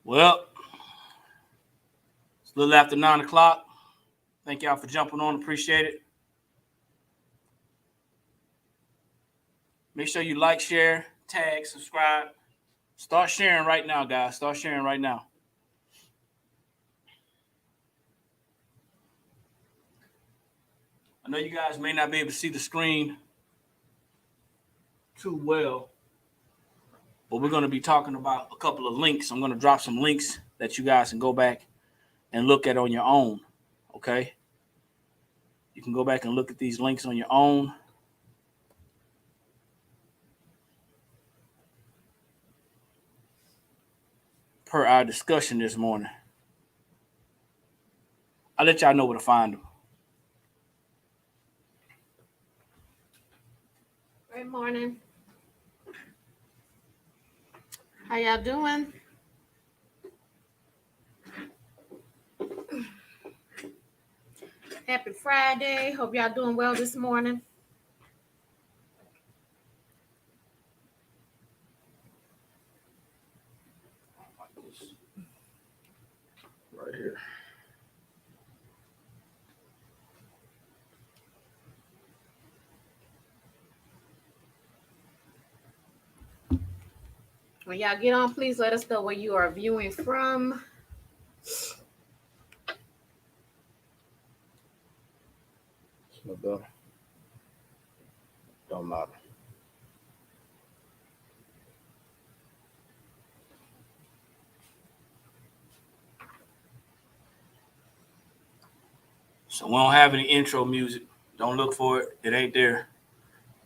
Well, it's a little after 9 o'clock. Thank y'all for jumping on. Appreciate it. Make sure you like, share, tag, subscribe. Start sharing right now, guys. Start sharing right now. I know you guys may not be able to see the screen too well, but we're going to be talking about a couple of links. I'm going to drop some links that you guys can go back and look at on your own, okay? You can go back and look at these links on your own. Per our discussion this morning. I'll let y'all know where to find them. Good morning. How y'all doing? Happy Friday. Hope y'all doing well this morning. Right here. When y'all get on, please let us know where you are viewing from. No better. Don't matter. So we don't have any intro music. Don't look for it. It ain't there.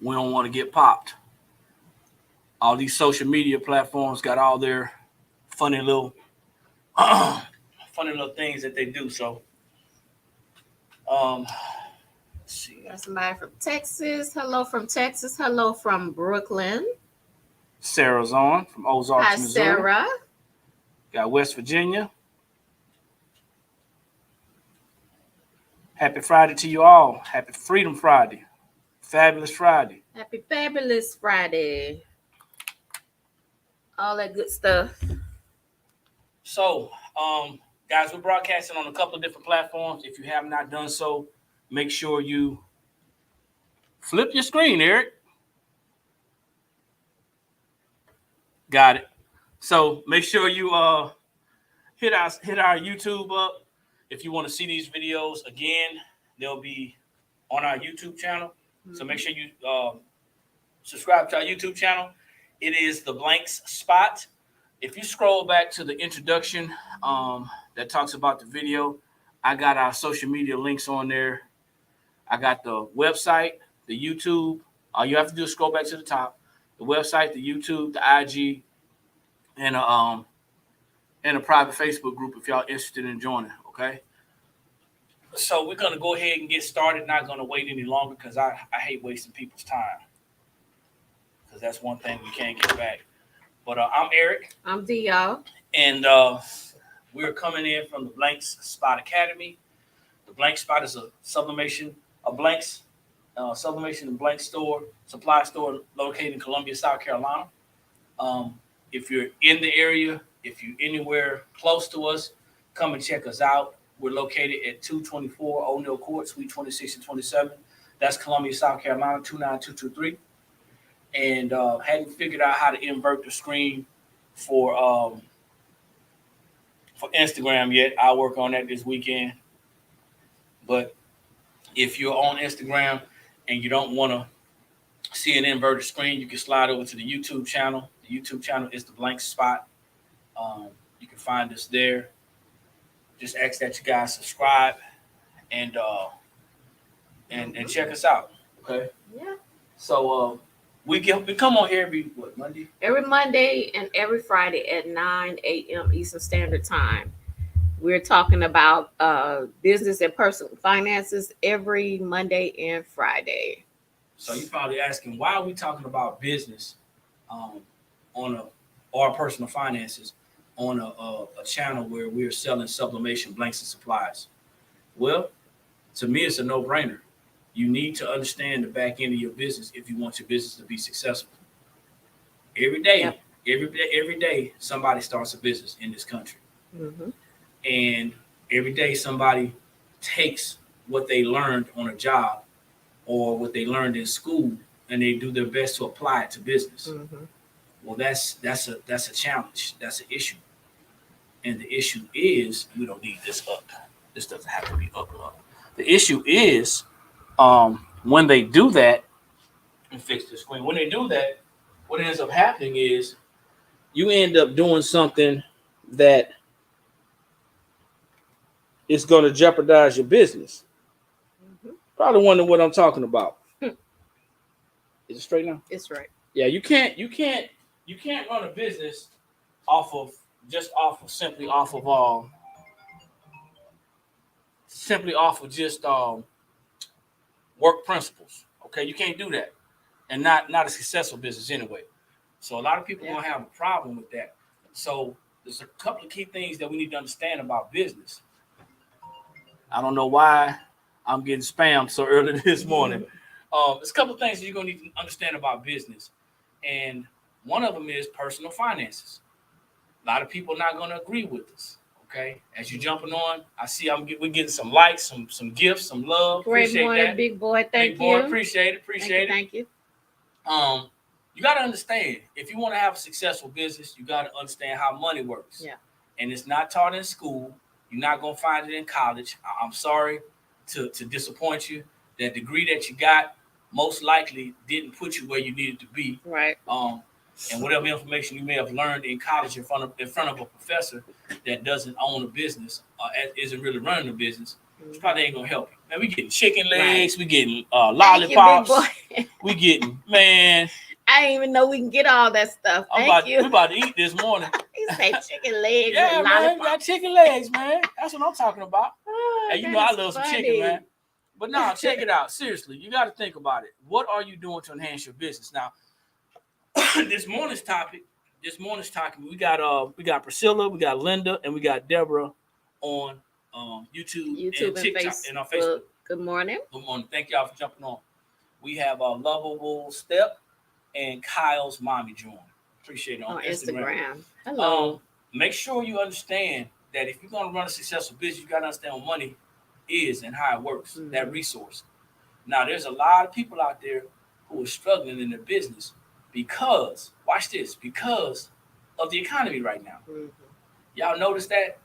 We don't want to get popped. All these social media platforms got all their funny little things that they do. So let's see. Got somebody from Texas. Hello from Texas. Hello from Brooklyn. Sarah's on from Ozarks, Hi, Missouri. Sarah. Got West Virginia. Happy Friday to you all. Happy Freedom Friday. Fabulous Friday. Happy Fabulous Friday. All that good stuff. So, guys, we're broadcasting on a couple of different platforms. If you have not done so, make sure you flip your screen, Eric. Got it. So make sure you hit our YouTube up. If you want to see these videos again, they'll be on our YouTube channel. Mm-hmm. So make sure you subscribe to our YouTube channel. It is The Blanks Spot. If you scroll back to the introduction that talks about the video, I got our social media links on there. I got the website, the YouTube. All you have to do is scroll back to the top. The website, the YouTube, the IG, and a private Facebook group if y'all interested in joining, okay? So we're going to go ahead and get started. Not going to wait any longer because I hate wasting people's time because that's one thing we can't get back. But I'm Eric. I'm D, y'all. And we're coming in from the Blanks Spot Academy. The Blank Spot is a sublimation and blank store, supply store located in Columbia, South Carolina. If you're in the area, if you're anywhere close to us, come and check us out. We're located at 224 O'Neill Court, Suite 26 and 27, That's Columbia, South Carolina, 29223. And hadn't figured out how to invert the screen for Instagram yet. I'll work on that this weekend. But if you're on Instagram and you don't want to see an inverted screen, you can slide over to the YouTube channel. The YouTube channel is the blank spot. You can find us there. Just ask that you guys subscribe and check us out. Okay. Yeah. So we come on here every Monday? Every Monday and every Friday at 9 a.m. Eastern Standard Time. We're talking about business and personal finances every Monday and Friday. So you're probably asking, why are we talking about business or personal finances on a channel where we're selling sublimation blanks and supplies? Well, to me, it's a no-brainer. You need to understand the back end of your business if you want your business to be successful. Every day, Yep. every day, somebody starts a business in this country. Mm-hmm. And every day somebody takes what they learned on a job or what they learned in school and they do their best to apply it to business. Mm-hmm. Well, that's a challenge. That's an issue. And the issue is, we don't need this up. This doesn't have to be up. The issue is when they do that and fix the screen, when they do that, what ends up happening is you end up doing something that it's going to jeopardize your business. Mm-hmm. Probably wondering what I'm talking about. Is it straight now? It's right. Yeah, you can't run a business simply off of just work principles. Okay, you can't do that, and not a successful business anyway. So a lot of people are gonna have a problem with that. So there's a couple of key things that we need to understand about business. I don't know why I'm getting spammed so early this morning. There's a couple of things that you're going to need to understand about business. And one of them is personal finances. A lot of people are not going to agree with us. Okay. As you're jumping on, I see we're getting some likes, some gifts, some love. Great Appreciate morning, that. big boy. Thank Big you. boy, appreciate it. Thank you. You got to understand, if you want to have a successful business, you got to understand how money works. Yeah. And it's not taught in school. You're not going to find it in college. I'm sorry to disappoint you. That degree that you got most likely didn't put you where you needed to be. Right. And whatever information you may have learned in college in front of a professor that doesn't own a business, isn't really running a business, it probably ain't going to help you. Man, we getting chicken legs. We getting lollipops. We getting, man. I didn't even know we can get all that stuff. We about to eat this morning. He say chicken legs. Yeah, and man, got chicken legs, man. That's what I'm talking about. Oh, Hey, you know I love some chicken, man. But no, check it out. Seriously, you got to think about it. What are you doing to enhance your business? Now, this morning's topic, we got Priscilla, we got Linda, and we got Deborah on YouTube and TikTok and on Facebook. Good morning. Good morning. Thank y'all for jumping on. We have Lovable Step and Kyle's mommy join. Appreciate it on Instagram. Hello. Make sure you understand that if you're going to run a successful business, you got to understand what money is and how it works, that resource. Now, there's a lot of people out there who are struggling in their business because of the economy right now. Mm-hmm. Y'all notice that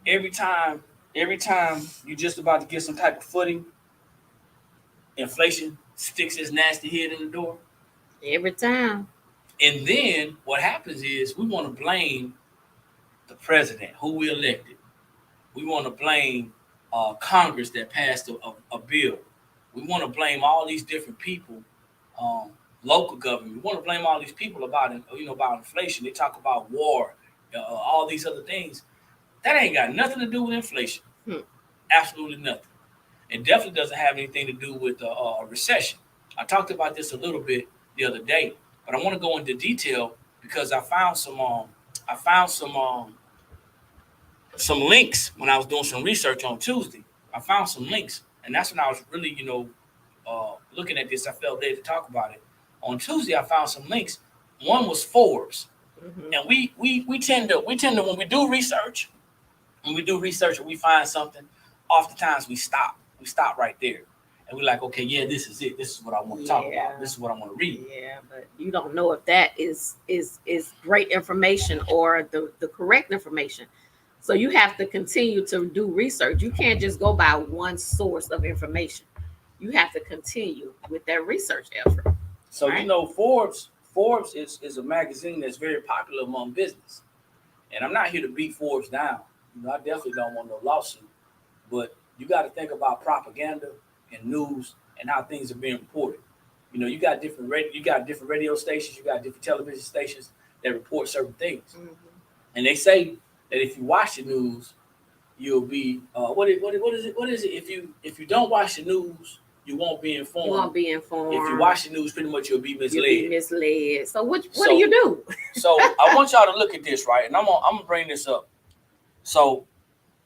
every time you're just about to get some type of footing, inflation sticks its nasty head in the door. Every time. And then what happens is we want to blame the president who we elected. We want to blame Congress that passed a bill. We want to blame all these different people, local government. We want to blame all these people about inflation. They talk about war, all these other things. That ain't got nothing to do with inflation. Absolutely nothing. It definitely doesn't have anything to do with a recession. I talked about this a little bit the other day, but I want to go into detail because I found some links when I was doing some research on Tuesday. I found some links, and that's when I was really, looking at this. I felt ready to talk about it. On Tuesday, I found some links. One was Forbes, and we tend to when we do research and we find something, oftentimes we stop right there, and we're like, okay, yeah, this is it. This is what I want to talk about. This is what I want to read. Yeah, but you don't know if that is great information or the correct information. So you have to continue to do research. You can't just go by one source of information. You have to continue with that research effort. So right? you know, Forbes is a magazine that's very popular among business. And I'm not here to beat Forbes down. You know, I definitely don't want no lawsuit. But you got to think about propaganda and news and how things are being reported. You know, you got different radio stations, you got different television stations that report certain things. Mm-hmm. And they say that if you watch the news, you'll be what is it? If you don't watch the news, you won't be informed. You won't be informed. If you watch the news, pretty much you'll be misled. So what do you do? So I want y'all to look at this, right? And I'm gonna bring this up. So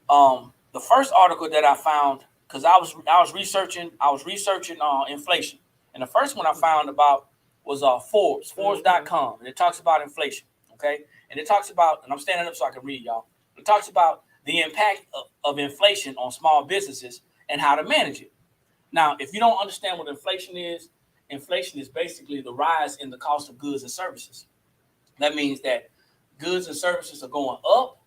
the first article that I found, because I was researching inflation. And the first one I found about was Forbes.com, and it talks about inflation. Okay. And it talks about, and I'm standing up so I can read, y'all. It talks about the impact of inflation on small businesses and how to manage it. Now, if you don't understand what inflation is basically the rise in the cost of goods and services. That means that goods and services are going up.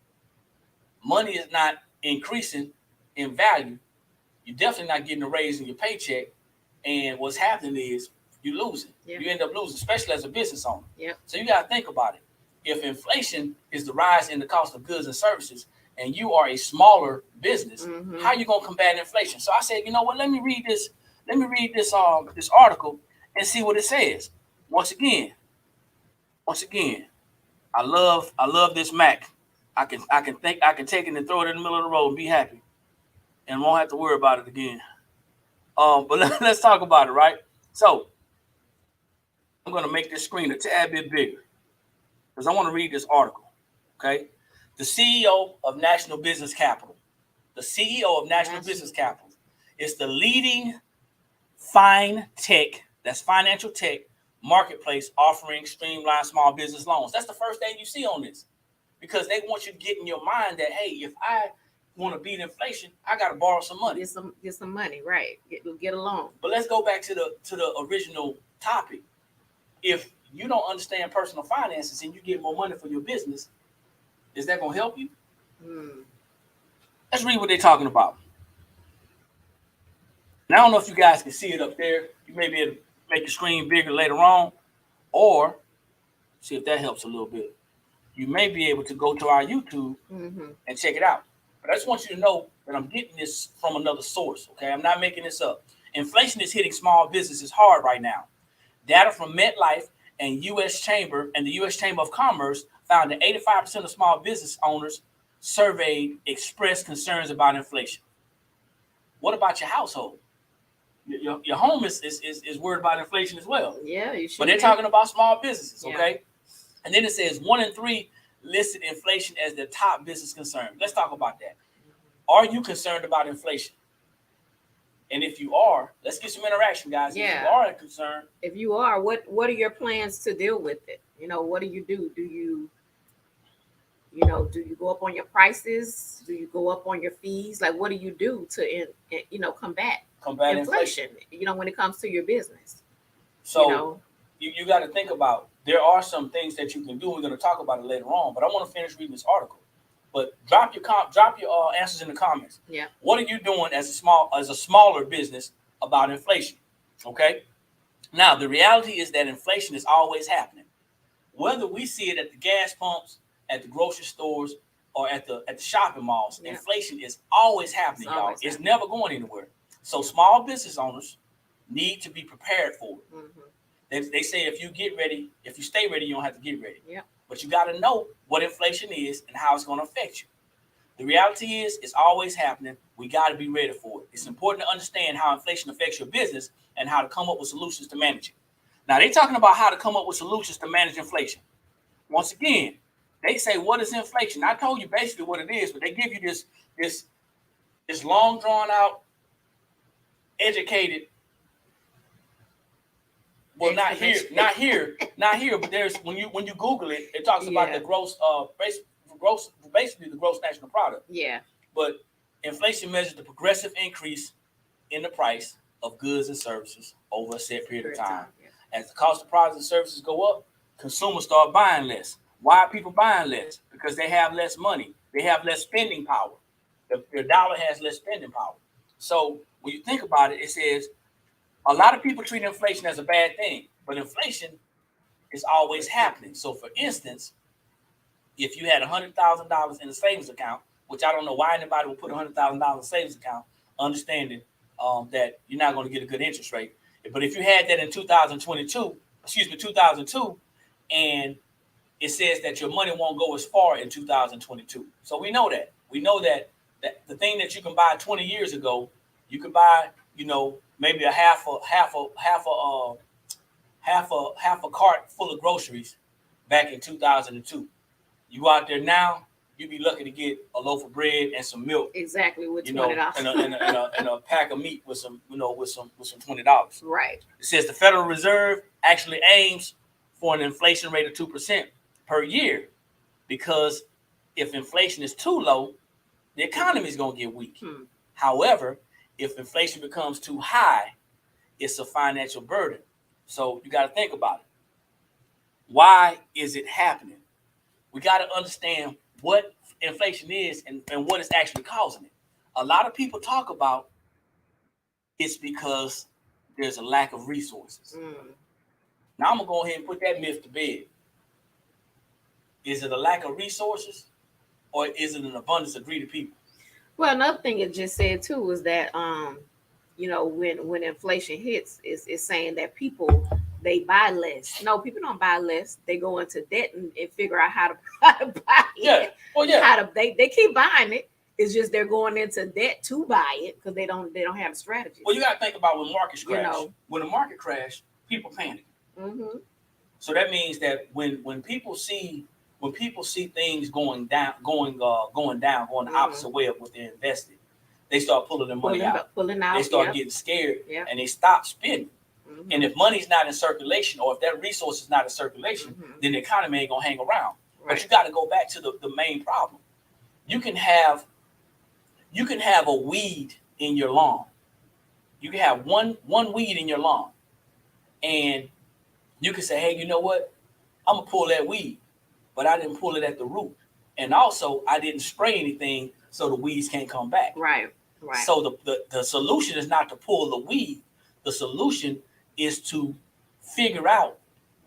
Money is not increasing in value. You're definitely not getting a raise in your paycheck. And what's happening is you're losing. Yep. You end up losing, especially as a business owner. Yep. So you got to think about it. If inflation is the rise in the cost of goods and services, and you are a smaller business, how are you going to combat inflation? So I said, you know what? Let me read this article and see what it says. Once again, I love this Mac. I can take it and throw it in the middle of the road and be happy, and won't have to worry about it again. But let's talk about it, right? So I'm going to make this screen a tad bit bigger because I want to read this article. Okay. The CEO of National Business Capital. The CEO of National Business Capital is the leading that's financial tech marketplace offering streamlined small business loans. That's the first thing you see on this, because they want you to get in your mind that, hey, if I want to beat inflation, I got to borrow some money. Get some money, right? Get a loan. But let's go back to the original topic. If you don't understand personal finances and you get more money for your business, is that going to help you? Let's read what they're talking about. Now, I don't know if you guys can see it up there. You may be able to make your screen bigger later on, or see if that helps a little bit. You may be able to go to our YouTube and check it out. But I just want you to know that I'm getting this from another source, okay? I'm not making this up. Inflation is hitting small businesses hard right now. Data from MetLife and the U.S. Chamber of Commerce found that 85% of small business owners surveyed expressed concerns about inflation. What about your household? Your home is worried about inflation as well. Yeah, you should. But they're talking about small businesses, okay? Yeah. And then it says 1 in 3 listed inflation as their top business concern. Let's talk about that. Are you concerned about inflation? And if you are, let's get some interaction, guys. Yeah. If you are concerned. If you are, what are your plans to deal with it? You know, what do you do? Do you go up on your prices? Do you go up on your fees? Like, what do you do to, combat inflation? You know, when it comes to your business. So you got to think about, there are some things that you can do. We're going to talk about it later on, but I want to finish reading this article. But drop your answers in the comments. Yeah. What are you doing as a smaller business about inflation? Okay. Now, the reality is that inflation is always happening. Whether we see it at the gas pumps, at the grocery stores, or at the shopping malls, inflation is always happening, y'all. It's never going anywhere. So small business owners need to be prepared for it. They say if you stay ready, you don't have to get ready. Yeah. But you got to know what inflation is and how it's going to affect you. The reality is it's always happening. We got to be ready for it. It's important to understand how inflation affects your business and how to come up with solutions to manage it. Now, they're talking about how to come up with solutions to manage inflation. Once again, they say, what is inflation? I told you basically what it is, but they give you this long, drawn out, educated. Well, not here. But there's when you Google it, it talks about the basically the gross national product. Yeah. But inflation measures the progressive increase in the price of goods and services over a set period of time. Yeah. As the cost of products and services go up, consumers start buying less. Why are people buying less? Because they have less money. They have less spending power. The dollar has less spending power. So when you think about it, it says a lot of people treat inflation as a bad thing, but inflation is always happening. So for instance, if you had $100,000 in a savings account, which I don't know why anybody would put $100,000 in a savings account, understanding that you're not going to get a good interest rate. But if you had that in 2002, and it says that your money won't go as far in 2022. So we know that. We know that the thing that you can buy 20 years ago, you can buy, maybe a half a cart full of groceries back in 2002. You go out there now, you'd be lucky to get a loaf of bread and some milk. Exactly, with $20. and a pack of meat with some $20. Right. It says the Federal Reserve actually aims for an inflation rate of 2% per year, because if inflation is too low, the economy is going to get weak. However, if inflation becomes too high, it's a financial burden. So you got to think about it. Why is it happening? We got to understand what inflation is and what is actually causing it. A lot of people talk about it's because there's a lack of resources. Now I'm going to go ahead and put that myth to bed. Is it a lack of resources, or is it an abundance of greedy people? Well, another thing it just said too was that when inflation hits, it's saying that people, they buy less. No, people don't buy less. They go into debt and figure out how to buy it. Yeah. Well, yeah. They keep buying it. It's just they're going into debt to buy it because they don't have a strategy. Well, you got to think about when markets crash. When the market crash, people panic. So that means that when people see things going down, going the opposite way of what they're invested, they start pulling their money out. They start getting scared, and they stop spending. And if money's not in circulation, or if that resource is not in circulation, then the economy ain't gonna hang around. Right. But you got to go back to the main problem. You can have a weed in your lawn. You can have one weed in your lawn, and you can say, hey, you know what? I'm gonna pull that weed, but I didn't pull it at the root, and also I didn't spray anything so the weeds can't come back. Right. So the solution is not to pull the weed. The solution is to figure out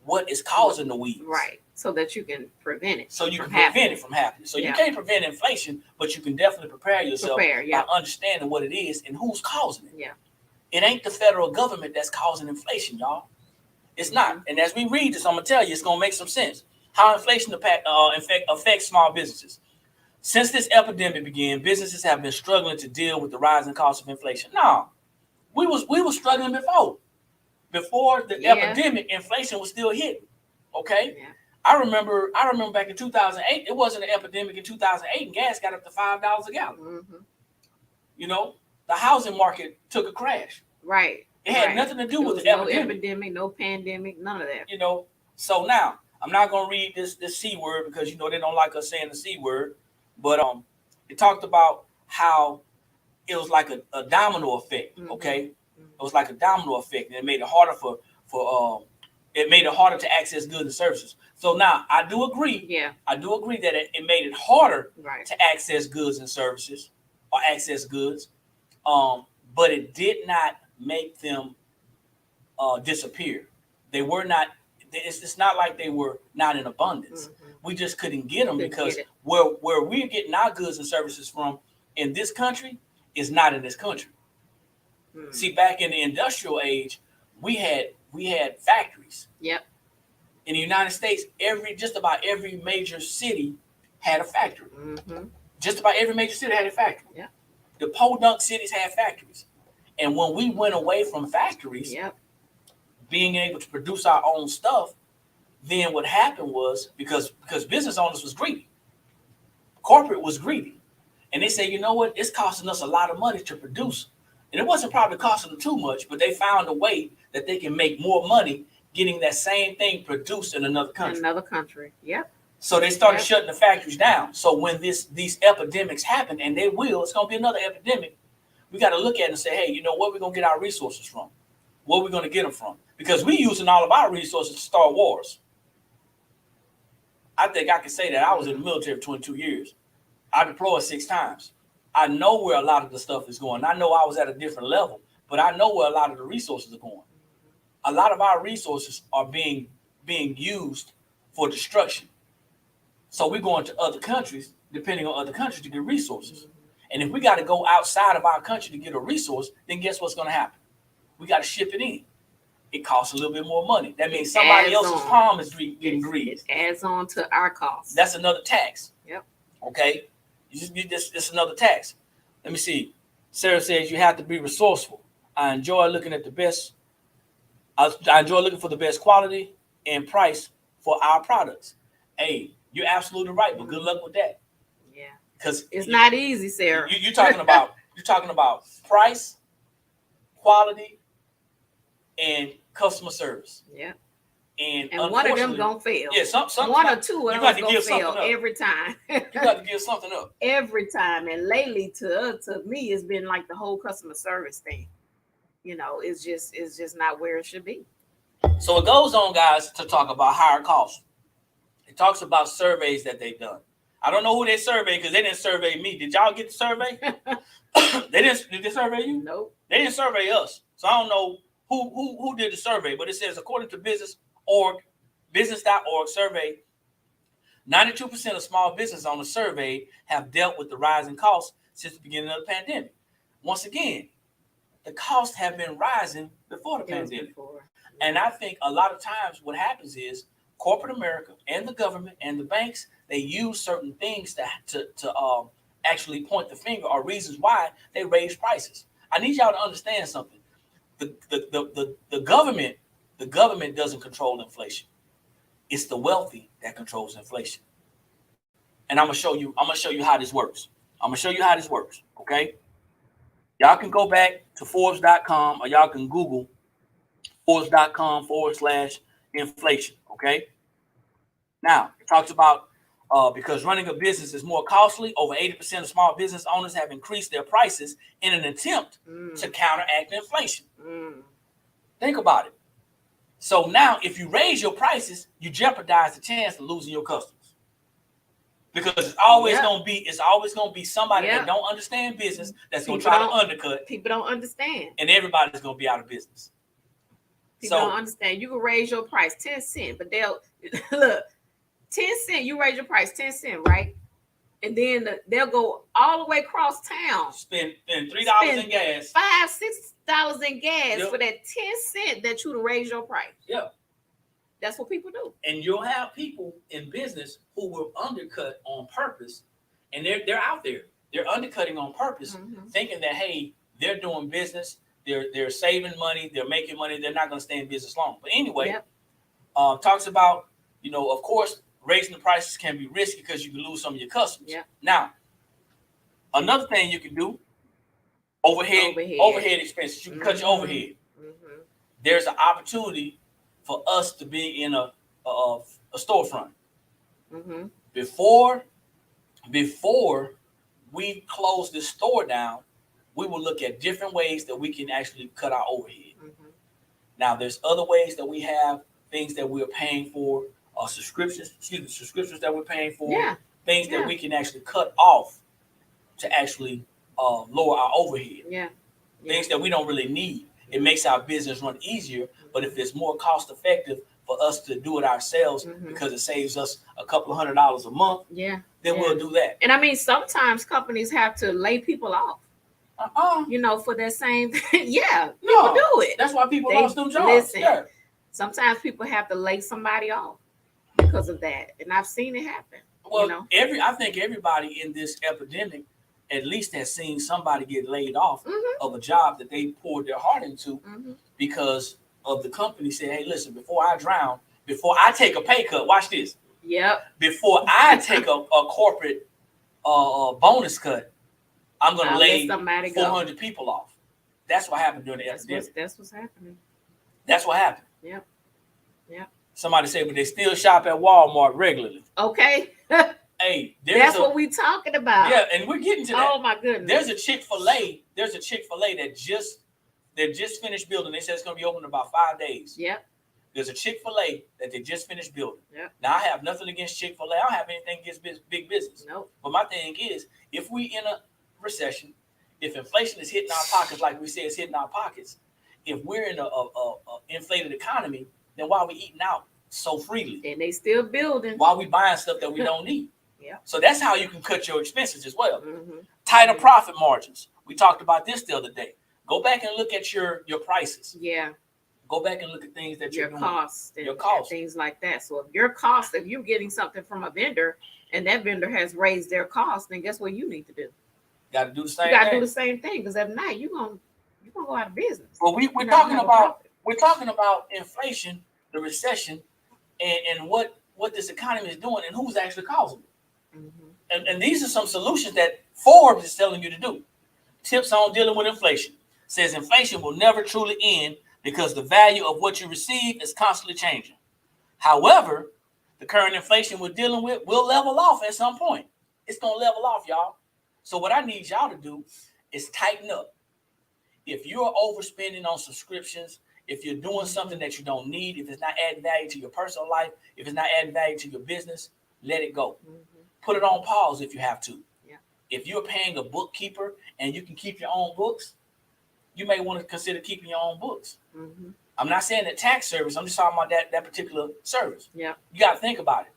what is causing the weeds. Right. So that you can prevent it. So you can prevent it from happening. So you can't prevent inflation, but you can definitely prepare yourself by understanding what it is and who's causing it. Yeah. It ain't the federal government that's causing inflation, y'all. It's not. And as we read this, I'm going to tell you, it's going to make some sense. How inflation affects small businesses. Since this epidemic began, businesses have been struggling to deal with the rising cost of inflation. No, we was struggling before. Before the epidemic, inflation was still hitting. Okay? Yeah. I remember back in 2008, it wasn't an epidemic in 2008, and gas got up to $5 a gallon. The housing market took a crash. Right. It had nothing to do with the epidemic. No epidemic, no pandemic, none of that. So now I'm not gonna read this C word because they don't like us saying the C word, but it talked about how it was like a domino effect. Okay, it was like a domino effect, and it made it harder to access goods and services. So now I do agree. Yeah, I do agree that it made it harder to access goods and services or access goods, but it did not make them disappear. They were not. It's not like they were not in abundance. We just couldn't get them because where we're getting our goods and services from in this country is not in this country. See, back in the industrial age, we had factories. Yep. In the United States, just about every major city had a factory. Just about every major city had a factory. Yeah. The podunk cities had factories. And when we went away from factories, being able to produce our own stuff, then what happened was because business owners was greedy, corporate was greedy, and they say, you know what, it's costing us a lot of money to produce, and it wasn't probably costing them too much, but they found a way that they can make more money getting that same thing produced in another country. Yep. So they started shutting the factories down. So when these epidemics happen, and it's going to be another epidemic. we got to look at it and say, hey, you know, where we going to get our resources from? Where we going to get them from? Because we using all of our resources to start wars. I think I can say that I was in the military for 22 years. I deployed 6 times. I know where a lot of the stuff is going. I know I was at a different level, but I know where a lot of the resources are going. A lot of our resources are being used for destruction. So we're going to other countries, depending on other countries, to get resources. And if we got to go outside of our country to get a resource, then guess what's going to happen? We got to ship it in. It costs a little bit more money. That means somebody else's palm is getting greased. It adds on to our costs. That's another tax. Yep. Okay? It's another tax. Let me see. Sarah says you have to be resourceful. I enjoy looking at the best. I enjoy looking for the best quality and price for our products. Hey, you're absolutely right, but good luck with that. Yeah. Because it's not easy, Sarah. You're talking about price, quality, and customer service. Yeah. And one of them gonna fail. Yeah, some one or two of them gonna fail every time. You got to give something up. Every time. And lately to me, it's been like the whole customer service thing. You know, it's just not where it should be. So it goes on, guys, to talk about higher costs. It talks about surveys that they've done. I don't know who they surveyed because they didn't survey me. Did y'all get the survey? Did they survey you? Nope. They didn't survey us. So I don't know who did the survey, but it says according to business.org survey, 92% of small businesses on the survey have dealt with the rising costs since the beginning of the pandemic. Once again, the costs have been rising before the pandemic. And I think a lot of times what happens is corporate America and the government and the banks, they use certain things to actually point the finger or reasons why they raise prices. I need y'all to understand something. The government doesn't control inflation. It's the wealthy that controls inflation. And I'm gonna show you how this works. Okay? Y'all can go back to Forbes.com or y'all can Google Forbes.com/inflation. Okay. Now it talks about because running a business is more costly, over 80% of small business owners have increased their prices in an attempt to counteract inflation. Think about it. So now if you raise your prices, you jeopardize the chance of losing your customers. Because it's always gonna be somebody that don't understand business that's gonna try to undercut. People don't understand. And everybody's gonna be out of business. People don't understand. You can raise your price 10 cents, but they'll look 10 cents. You raise your price 10 cents, right? And then they'll go all the way across town. Spend $3 in gas. $5-6 in gas for that 10 cents that you to raise your price. Yeah. That's what people do. And you'll have people in business who will undercut on purpose. And they're out there. They're undercutting on purpose, thinking that, hey, they're doing business. They're saving money. They're making money. They're not going to stay in business long. But anyway, talks about, of course, raising the prices can be risky because you can lose some of your customers. Yeah. Now, another thing you can do, overhead expenses. You can cut your overhead. There's an opportunity for us to be in a storefront. Before we close this store down, we will look at different ways that we can actually cut our overhead. Now, there's other ways that we have things that we're paying for, subscriptions that we're paying for, things that we can actually cut off to actually lower our overhead. Things that we don't really need. It makes our business run easier, but if it's more cost effective for us to do it ourselves because it saves us a couple of $100 a month, then we'll do that. And I mean, sometimes companies have to lay people off. For that same thing. People do it. That's why people lost them jobs. Listen, sometimes people have to lay somebody off because of that. And I've seen it happen. Well, I think everybody in this epidemic at least has seen somebody get laid off of a job that they poured their heart into because of the company said, hey, listen, before I drown, before I take a pay cut, watch this. Before I take a corporate bonus cut, I'm going to lay 400 people off. That's what happened during the epidemic. That's what's happening. That's what happened. Yep. Somebody said, but they still shop at Walmart regularly. Okay. Hey, that's what we talking about. Yeah, and we're getting to that. Oh my goodness. There's a Chick-fil-A that just finished building. They said it's going to be open in about 5 days. Yep. There's a Chick-fil-A that they just finished building. Yep. Now, I have nothing against Chick-fil-A. I don't have anything against big business. Nope. But my thing is, if we in a recession, if inflation is hitting our pockets like we say it's hitting our pockets, if we're in a inflated economy, then why are we eating out so freely? And they still building. Why are we buying stuff that we don't need? Yeah. So that's how you can cut your expenses as well. Mm-hmm. Tighter profit margins. We talked about this the other day. Go back and look at your prices. Yeah. Go back and look at things that you're doing. Your costs, things like that. So if you're getting something from a vendor and that vendor has raised their costs, then guess what you need to do? Got to do the same thing. You got to do the same thing, because if not, you're gonna go out of business. Well, we're talking about inflation, the recession, and what this economy is doing, and who's actually causing it. Mm-hmm. And these are some solutions that Forbes is telling you to do. Tips on dealing with inflation. Says inflation will never truly end because the value of what you receive is constantly changing. However, the current inflation we're dealing with will level off at some point. It's going to level off, y'all. So what I need y'all to do is tighten up. If you're overspending on subscriptions, if you're doing something that you don't need, if it's not adding value to your personal life, if it's not adding value to your business, let it go. Mm-hmm. Put it on pause if you have to. Yeah. If you're paying a bookkeeper and you can keep your own books, you may want to consider keeping your own books. Mm-hmm. I'm not saying that tax service. I'm just talking about that particular service. Yeah. You got to think about it.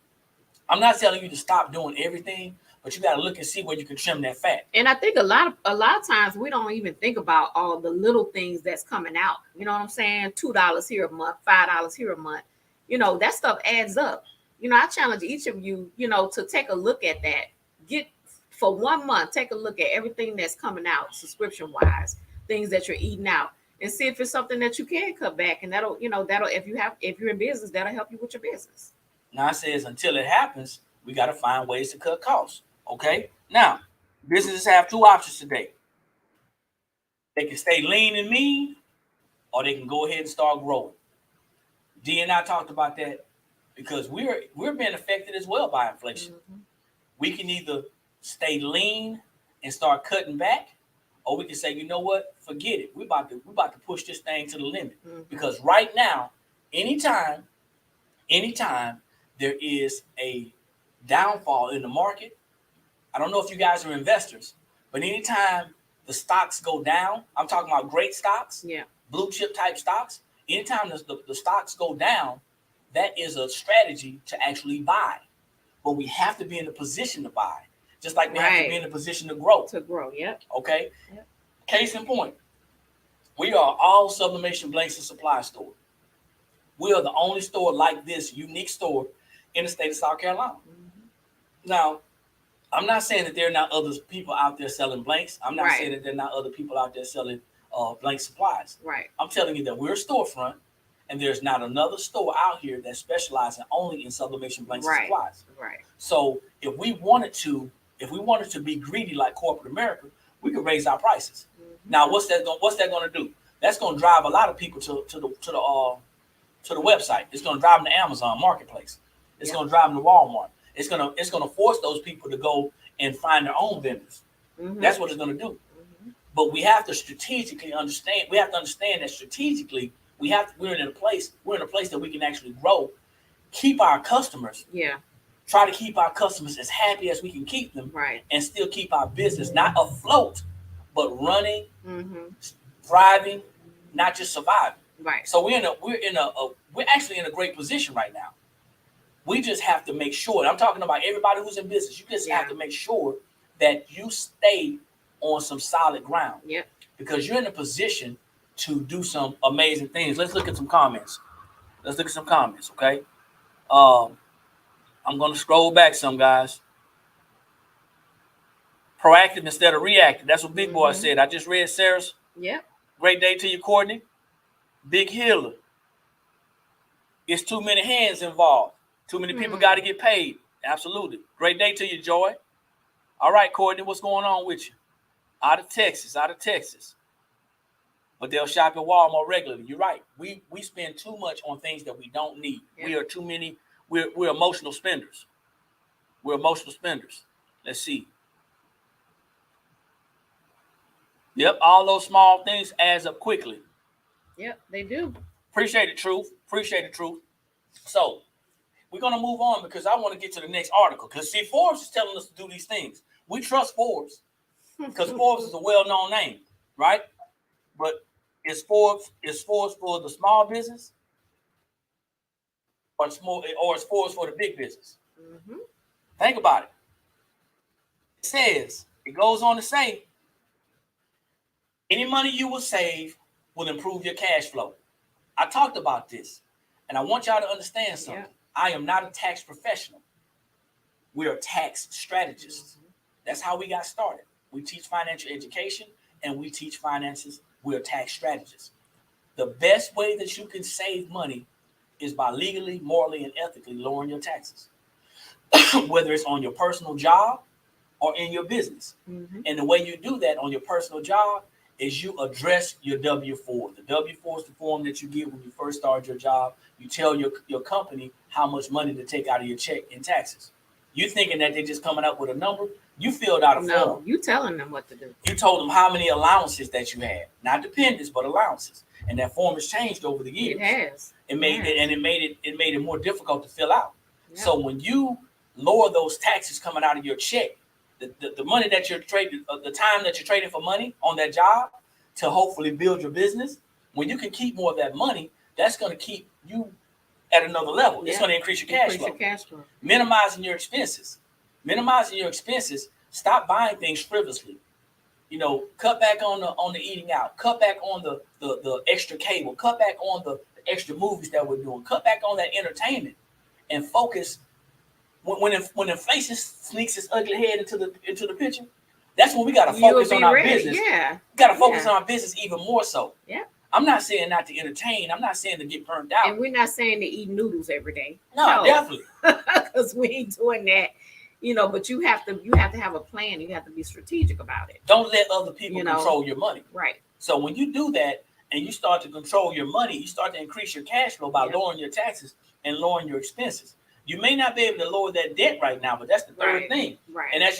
I'm not telling you to stop doing everything, but you got to look and see where you can trim that fat. And I think a lot of times we don't even think about all the little things that's coming out. You know what I'm saying? $2 here a month, $5 here a month. You know, that stuff adds up. You know, I challenge each of you, to take a look at that. Get for 1 month, take a look at everything that's coming out subscription wise, things that you're eating out, and see if it's something that you can cut back. And that'll if you're in business, that'll help you with your business. Now it says until it happens, we got to find ways to cut costs. Okay. Now, businesses have two options today. They can stay lean and mean, or they can go ahead and start growing. D and I talked about that because we're being affected as well by inflation. Mm-hmm. We can either stay lean and start cutting back, or we can say, you know what, forget it. We're about to push this thing to the limit. Mm-hmm. Because right now, anytime there is a downfall in the market, I don't know if you guys are investors, but anytime the stocks go down, I'm talking about great stocks, blue chip type stocks. Anytime the stocks go down, that is a strategy to actually buy. But we have to be in a position to buy, just like we have to be in a position to grow. Yep. Okay. Yep. Case in point, we are all sublimation blanks and supply store. We are the only store like this, unique store in the state of South Carolina. Mm-hmm. Now, I'm not saying that there are not other people out there selling blanks. I'm not saying that there are not other people out there selling blank supplies. Right. I'm telling you that we're a storefront, and there's not another store out here that specializes only in sublimation blanks and supplies. Right. So if we wanted to be greedy like corporate America, we could raise our prices. Mm-hmm. Now, what's that going to do? That's going to drive a lot of people to the website. It's going to drive them to Amazon Marketplace. It's going to drive them to Walmart. It's going to force those people to go and find their own vendors. Mm-hmm. That's what it's going to do. Mm-hmm. But we have to strategically understand. We have to understand that strategically we're in a place that we can actually grow, keep our customers. Yeah. Try to keep our customers as happy as we can keep them. Right. And still keep our business not afloat, but running, thriving, not just surviving. Right. So we're actually in a great position right now. We just have to make sure, and I'm talking about everybody who's in business, you just have to make sure that you stay on some solid ground. Yep. Because you're in a position to do some amazing things. Let's look at some comments. Okay? I'm going to scroll back some, guys. Proactive instead of reactive. That's what Big Boy said. I just read Sarah's. Yep. Great day to you, Courtney. Big Healer. It's too many hands involved. Too many people got to get paid. Absolutely. Great day to you, Joy. All right, Courtney, what's going on with you? Out of Texas. But they'll shop at Walmart regularly. You're right. We spend too much on things that we don't need. Yeah. We are too many. We're emotional spenders. We're emotional spenders. Let's see. Yep, all those small things adds up quickly. Yep, they do. Appreciate the truth. Appreciate the truth. So we're going to move on because I want to get to the next article. Because, see, Forbes is telling us to do these things. We trust Forbes because Forbes is a well-known name, right? But is Forbes for the small business or is Forbes for the big business? Mm-hmm. Think about it. It says, it goes on to say, any money you will save will improve your cash flow. I talked about this, and I want y'all to understand something. Yeah. I am not a tax professional. We're tax strategists. Mm-hmm. That's how we got started. We teach financial education, and we teach finances. We're tax strategists. The best way that you can save money is by legally, morally, and ethically lowering your taxes, whether it's on your personal job or in your business. Mm-hmm. And the way you do that on your personal job is you address your W-4. The W-4 is the form that you get when you first start your job. You tell your company how much money to take out of your check in taxes. You thinking that they're just coming up with a number? You filled out a form. No, you telling them what to do. You told them how many allowances that you had, not dependents, but allowances. And that form has changed over the years. It has. It made it more difficult to fill out. Yeah. So when you lower those taxes coming out of your check, the money that you're trading, the time that you're trading for money on that job to hopefully build your business, when you can keep more of that money, that's going to keep you at another level. Yeah. It's going to increase your cash flow. Minimizing your expenses. Stop buying things frivolously. You know, cut back on the eating out. Cut back on the extra cable. Cut back on the extra movies that we're doing. Cut back on that entertainment, and focus. When inflation sneaks its ugly head into the picture, that's when we got to focus on our business. Yeah, we got to focus on our business even more so. Yeah. I'm not saying not to entertain. I'm not saying to get burned out. And we're not saying to eat noodles every day. No. Definitely. Because we ain't doing that. You know, but you have to have a plan. You have to be strategic about it. Don't let other people control your money. Right. So when you do that and you start to control your money, you start to increase your cash flow by lowering your taxes and lowering your expenses. You may not be able to lower that debt right now, but that's the third thing. Right. And as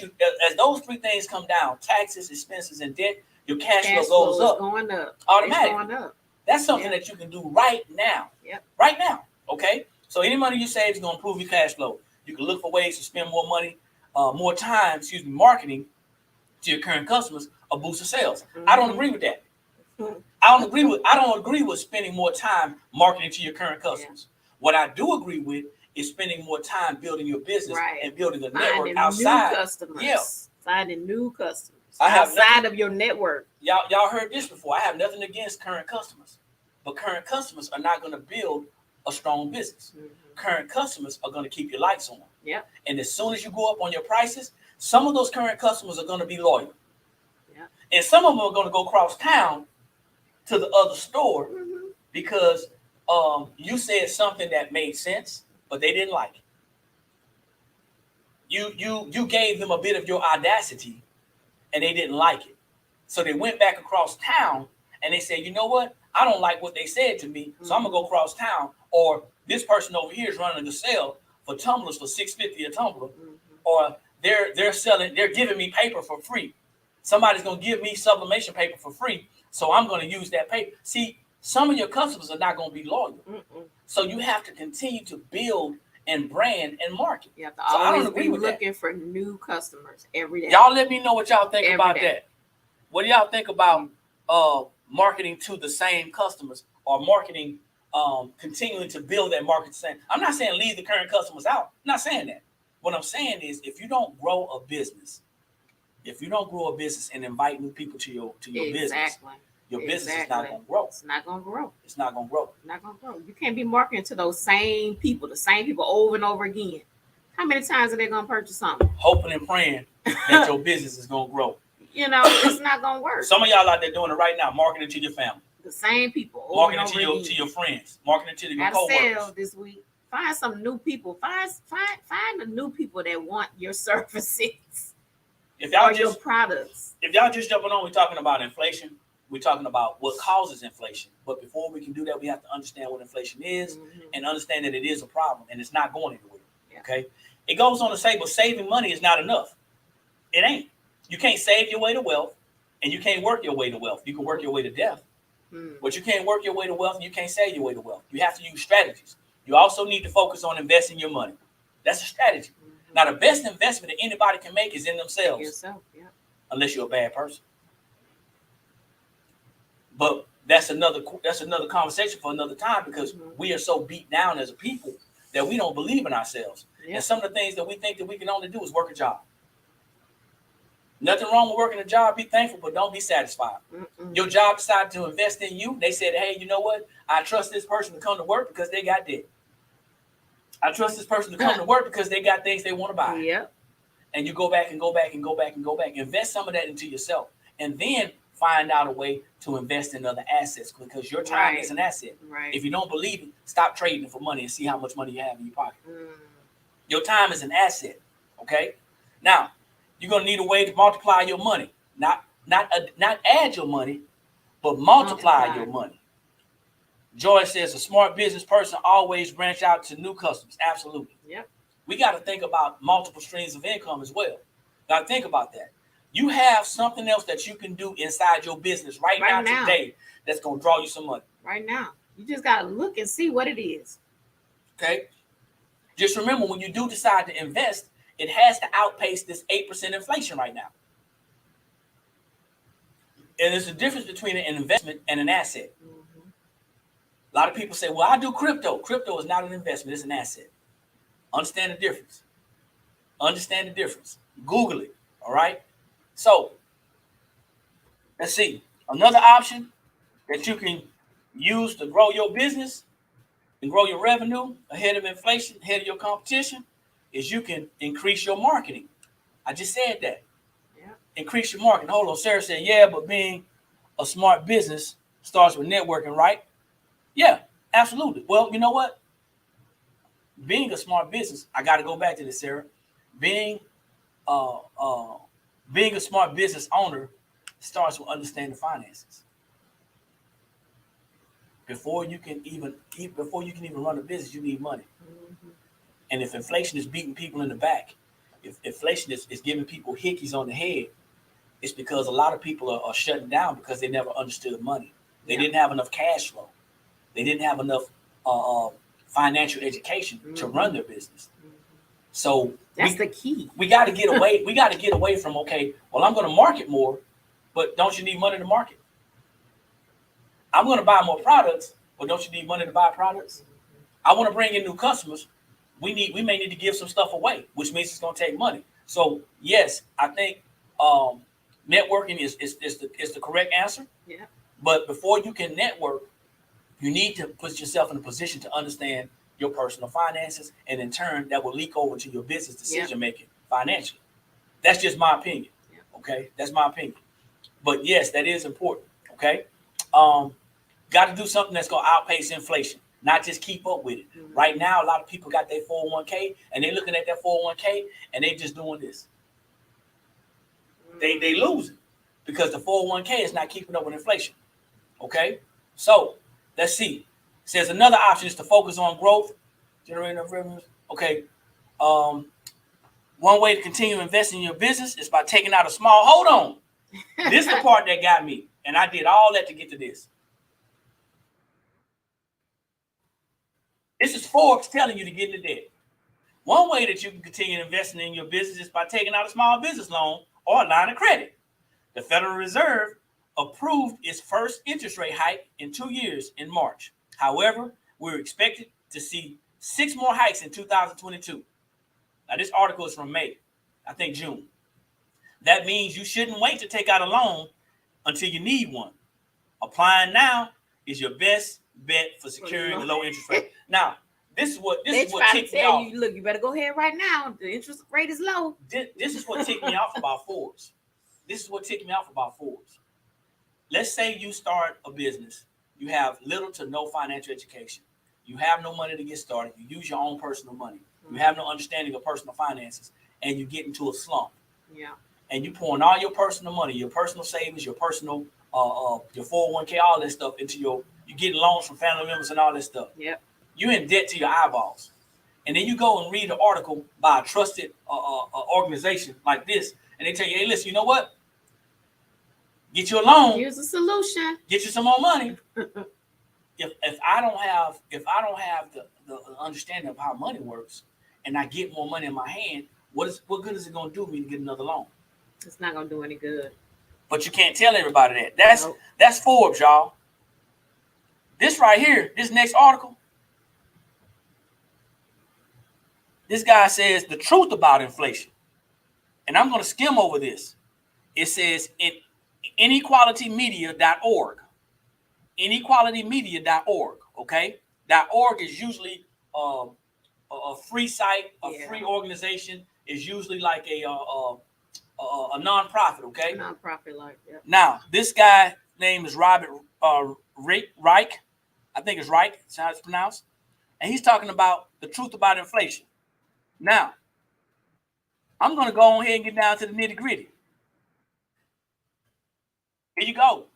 those three things come down, taxes, expenses, and debt, your cash flow goes up. Going up. Automatically. It's going up. That's something that you can do right now. Yep. Right now. Okay? So any money you save is going to improve your cash flow. You can look for ways to spend more money, marketing to your current customers or boost the sales. Mm-hmm. I don't agree with that. Mm-hmm. I don't agree with spending more time marketing to your current customers. Yeah. What I do agree with is spending more time building your business and building a network outside. New customers. Yeah. Finding new customers outside of your network. Y'all heard this before. I have nothing against current customers, but current customers are not going to build a strong business. Mm-hmm. Current customers are going to keep your lights on. Yeah. And as soon as you go up on your prices, some of those current customers are going to be loyal. Yeah. And some of them are going to go cross town to the other store because you said something that made sense, but they didn't like it. You gave them a bit of your audacity, and they didn't like it. So they went back across town, and they said, you know what? I don't like what they said to me, so I'm going to go cross town. Or this person over here is running a sale for tumblers for $6.50 a tumbler. Or they're giving me paper for free. Somebody's going to give me sublimation paper for free, so I'm going to use that paper. See, some of your customers are not going to be loyal. So you have to continue to build and brand and market. You have to always be looking for new customers every day. Y'all let me know what y'all think about that. What do y'all think about marketing to the same customers or marketing, continuing to build that market? I'm not saying leave the current customers out. I'm not saying that. What I'm saying is if you don't grow a business and invite new people to your business, your business is not going to grow. It's not going to grow. It's not going to grow. Not going to grow. You can't be marketing to those same people, the same people over and over again. How many times are they going to purchase something? Hoping and praying that your business is going to grow. You know, it's not going to work. Some of y'all out there doing it right now, marketing to your family. The same people. Marketing to your friends. Marketing to your coworkers. Sell this week. Find some new people. Find the new people that want your services or your products. If y'all just jumping on, we're talking about inflation. We're talking about what causes inflation. But before we can do that, we have to understand what inflation is and understand that it is a problem and it's not going anywhere. Yeah. Okay. It goes on to say, but saving money is not enough. It ain't. You can't save your way to wealth, and you can't work your way to wealth. You can work your way to death, but you can't work your way to wealth, and you can't save your way to wealth. You have to use strategies. You also need to focus on investing your money. That's a strategy. Now, the best investment that anybody can make is in themselves. Yourself, yeah. Unless you're a bad person. But that's another conversation for another time, because we are so beat down as a people that we don't believe in ourselves. And some of the things that we think that we can only do is work a job. Nothing wrong with working a job. Be thankful, but don't be satisfied. Your job decided to invest in you. They said, hey, you know what? I trust this person to come to work because they got debt. I trust this person to come to work because they got things they want to buy. Yep. And you go back and go back and go back and go back. Invest some of that into yourself. And then find out a way to invest in other assets, because your time is an asset. Right. If you don't believe it, stop trading for money and see how much money you have in your pocket. Your time is an asset. Okay? Now, you're going to need a way to multiply your money. Not add your money, but multiply your money. Joy says a smart business person always branch out to new customers. Absolutely. Yep. We got to think about multiple streams of income as well. Got to think about that. You have something else that you can do inside your business right now today that's going to draw you some money. Right now. You just got to look and see what it is. Okay? Just remember, when you do decide to invest, it has to outpace this 8% inflation right now. And there's a difference between an investment and an asset. A lot of people say, well, I do crypto. Crypto is not an investment. It's an asset. Understand the difference. Understand the difference. Google it. All right? So, let's see. Another option that you can use to grow your business and grow your revenue ahead of inflation, ahead of your competition, is you can increase your marketing. I just said that. Yeah. Increase your marketing. Hold on. Sarah said, yeah, but being a smart business starts with networking, right? Yeah, absolutely. Well, you know what? Being a smart business, I got to go back to this, Sarah. Being a smart business owner starts with understanding finances. Before you can even run a business, you need money. And if inflation is beating people in the back, if inflation is giving people hickeys on the head, it's because a lot of people are shutting down because they never understood money. They didn't have enough cash flow. They didn't have enough financial education to run their business. So that's the key. We got to get away. We got to get away from, okay, well, I'm going to market more, but don't you need money to market? I'm going to buy more products, but don't you need money to buy products? I want to bring in new customers. We may need to give some stuff away, which means it's going to take money. So yes, I think networking is the correct answer. Yeah. But before you can network, you need to put yourself in a position to understand your personal finances, and in turn, that will leak over to your business decision making financially. That's just my opinion. Yeah. Okay, that's my opinion. But yes, that is important. Okay, got to do something that's going to outpace inflation, not just keep up with it. Right now, a lot of people got their 401k, and they're looking at their 401k, and they just doing this. They losing because the 401k is not keeping up with inflation. Okay, so let's see. It says another option is to focus on growth, generating enough revenues. Okay. One way to continue investing in your business is by taking out a small. Hold on. This is the part that got me. And I did all that to get to this. This is Forbes telling you to get into debt. One way that you can continue investing in your business is by taking out a small business loan or a line of credit. The Federal Reserve approved its first interest rate hike in 2 years in March. However, we're expected to see 6 more hikes in 2022. Now, this article is from May, I think June. That means you shouldn't wait to take out a loan until you need one. Applying now is your best bet for securing a low interest rate. Now, this is what ticked me off. Look, you better go ahead right now. The interest rate is low. This is what ticked me off about Forbes. Let's say you start a business. You have little to no financial education. You have no money to get started. You use your own personal money. You have no understanding of personal finances, and you get into a slump. Yeah. And you pouring all your personal money, your personal savings, your personal, your 401k, all that stuff into you're getting loans from family members and all that stuff. Yep. You're in debt to your eyeballs. and then you go and read an article by a trusted organization like this, and they tell you, hey, listen, you know what? Get you a loan. Here's a solution. Get you some more money. If I don't have the understanding of how money works, and I get more money in my hand, what good is it going to do me to get another loan? It's not going to do any good. But you can't tell everybody that. That's Forbes, y'all. This right here, this next article, this guy says the truth about inflation. And I'm going to skim over this. It says in inequalitymedia.org. Inequalitymedia.org. Okay? .org is usually a free site, free organization. Is usually like a nonprofit, okay? A nonprofit, like, yeah. Now, this guy name is Robert Reich. I think it's Reich. That's how it's pronounced. And he's talking about the truth about inflation. Now, I'm going to go on here and get down to the nitty gritty. Here you go.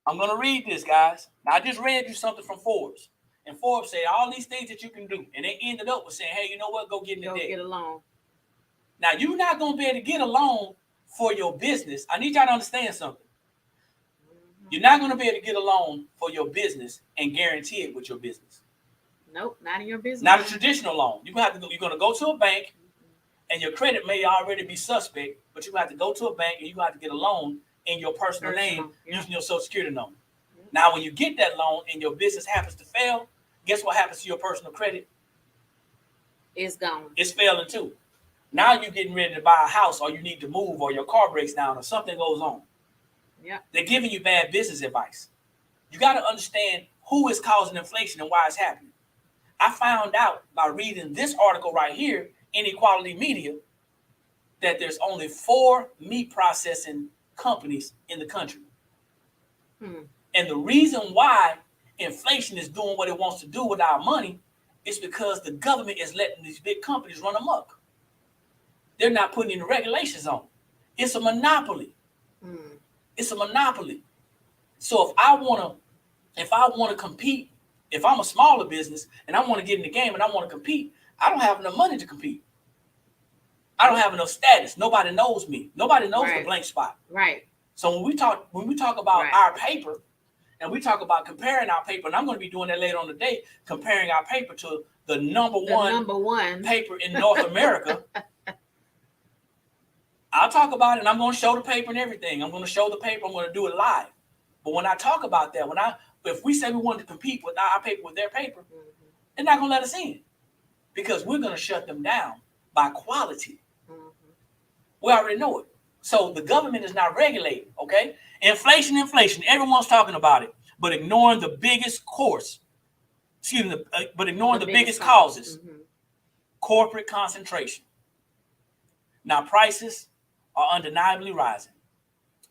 I'm going to read this, guys. Now, I just read you something from Forbes. And Forbes said all these things that you can do. And they ended up with saying, hey, you know what? Go get in the debt. Get a loan. Now, you're not going to be able to get a loan for your business. I need y'all to understand something. You're not going to be able to get a loan for your business and guarantee it with your business. Nope, not in your business. Not a traditional loan. You're going to go to a bank, and your credit may already be suspect, but you're going to have to go to a bank, and you're going to have to get a loan in your personal name using your Social Security number. Now, when you get that loan and your business happens to fail, guess what happens to your personal credit? It's gone. It's failing too. Now you're getting ready to buy a house, or you need to move, or your car breaks down, or something goes on. Yeah. They're giving you bad business advice. You got to understand who is causing inflation and why it's happening. I found out by reading this article right here, Inequality Media, that there's only 4 meat processing companies in the country. And the reason why inflation is doing what it wants to do with our money is because the government is letting these big companies run amok. They're not putting any regulations on. It's a monopoly. It's a monopoly. So if I want to compete, if I'm a smaller business and I want to get in the game and I want to compete, I don't have enough money to compete. I don't have enough status. Nobody knows me. Nobody knows the blank spot. Right. So when we talk about our paper, and we talk about comparing our paper, and I'm going to be doing that later on today, comparing our paper to the number one paper in North America. I'll talk about it, and I'm going to show the paper and everything. I'm going to show the paper. I'm going to do it live. But when I talk about that, if we say we wanted to compete with our paper with their paper, they're not going to let us in because we're going to shut them down by quality. We already know it. So the government is not regulating, okay? Inflation. Everyone's talking about it, but ignoring the biggest biggest causes. Corporate concentration. Now prices are undeniably rising.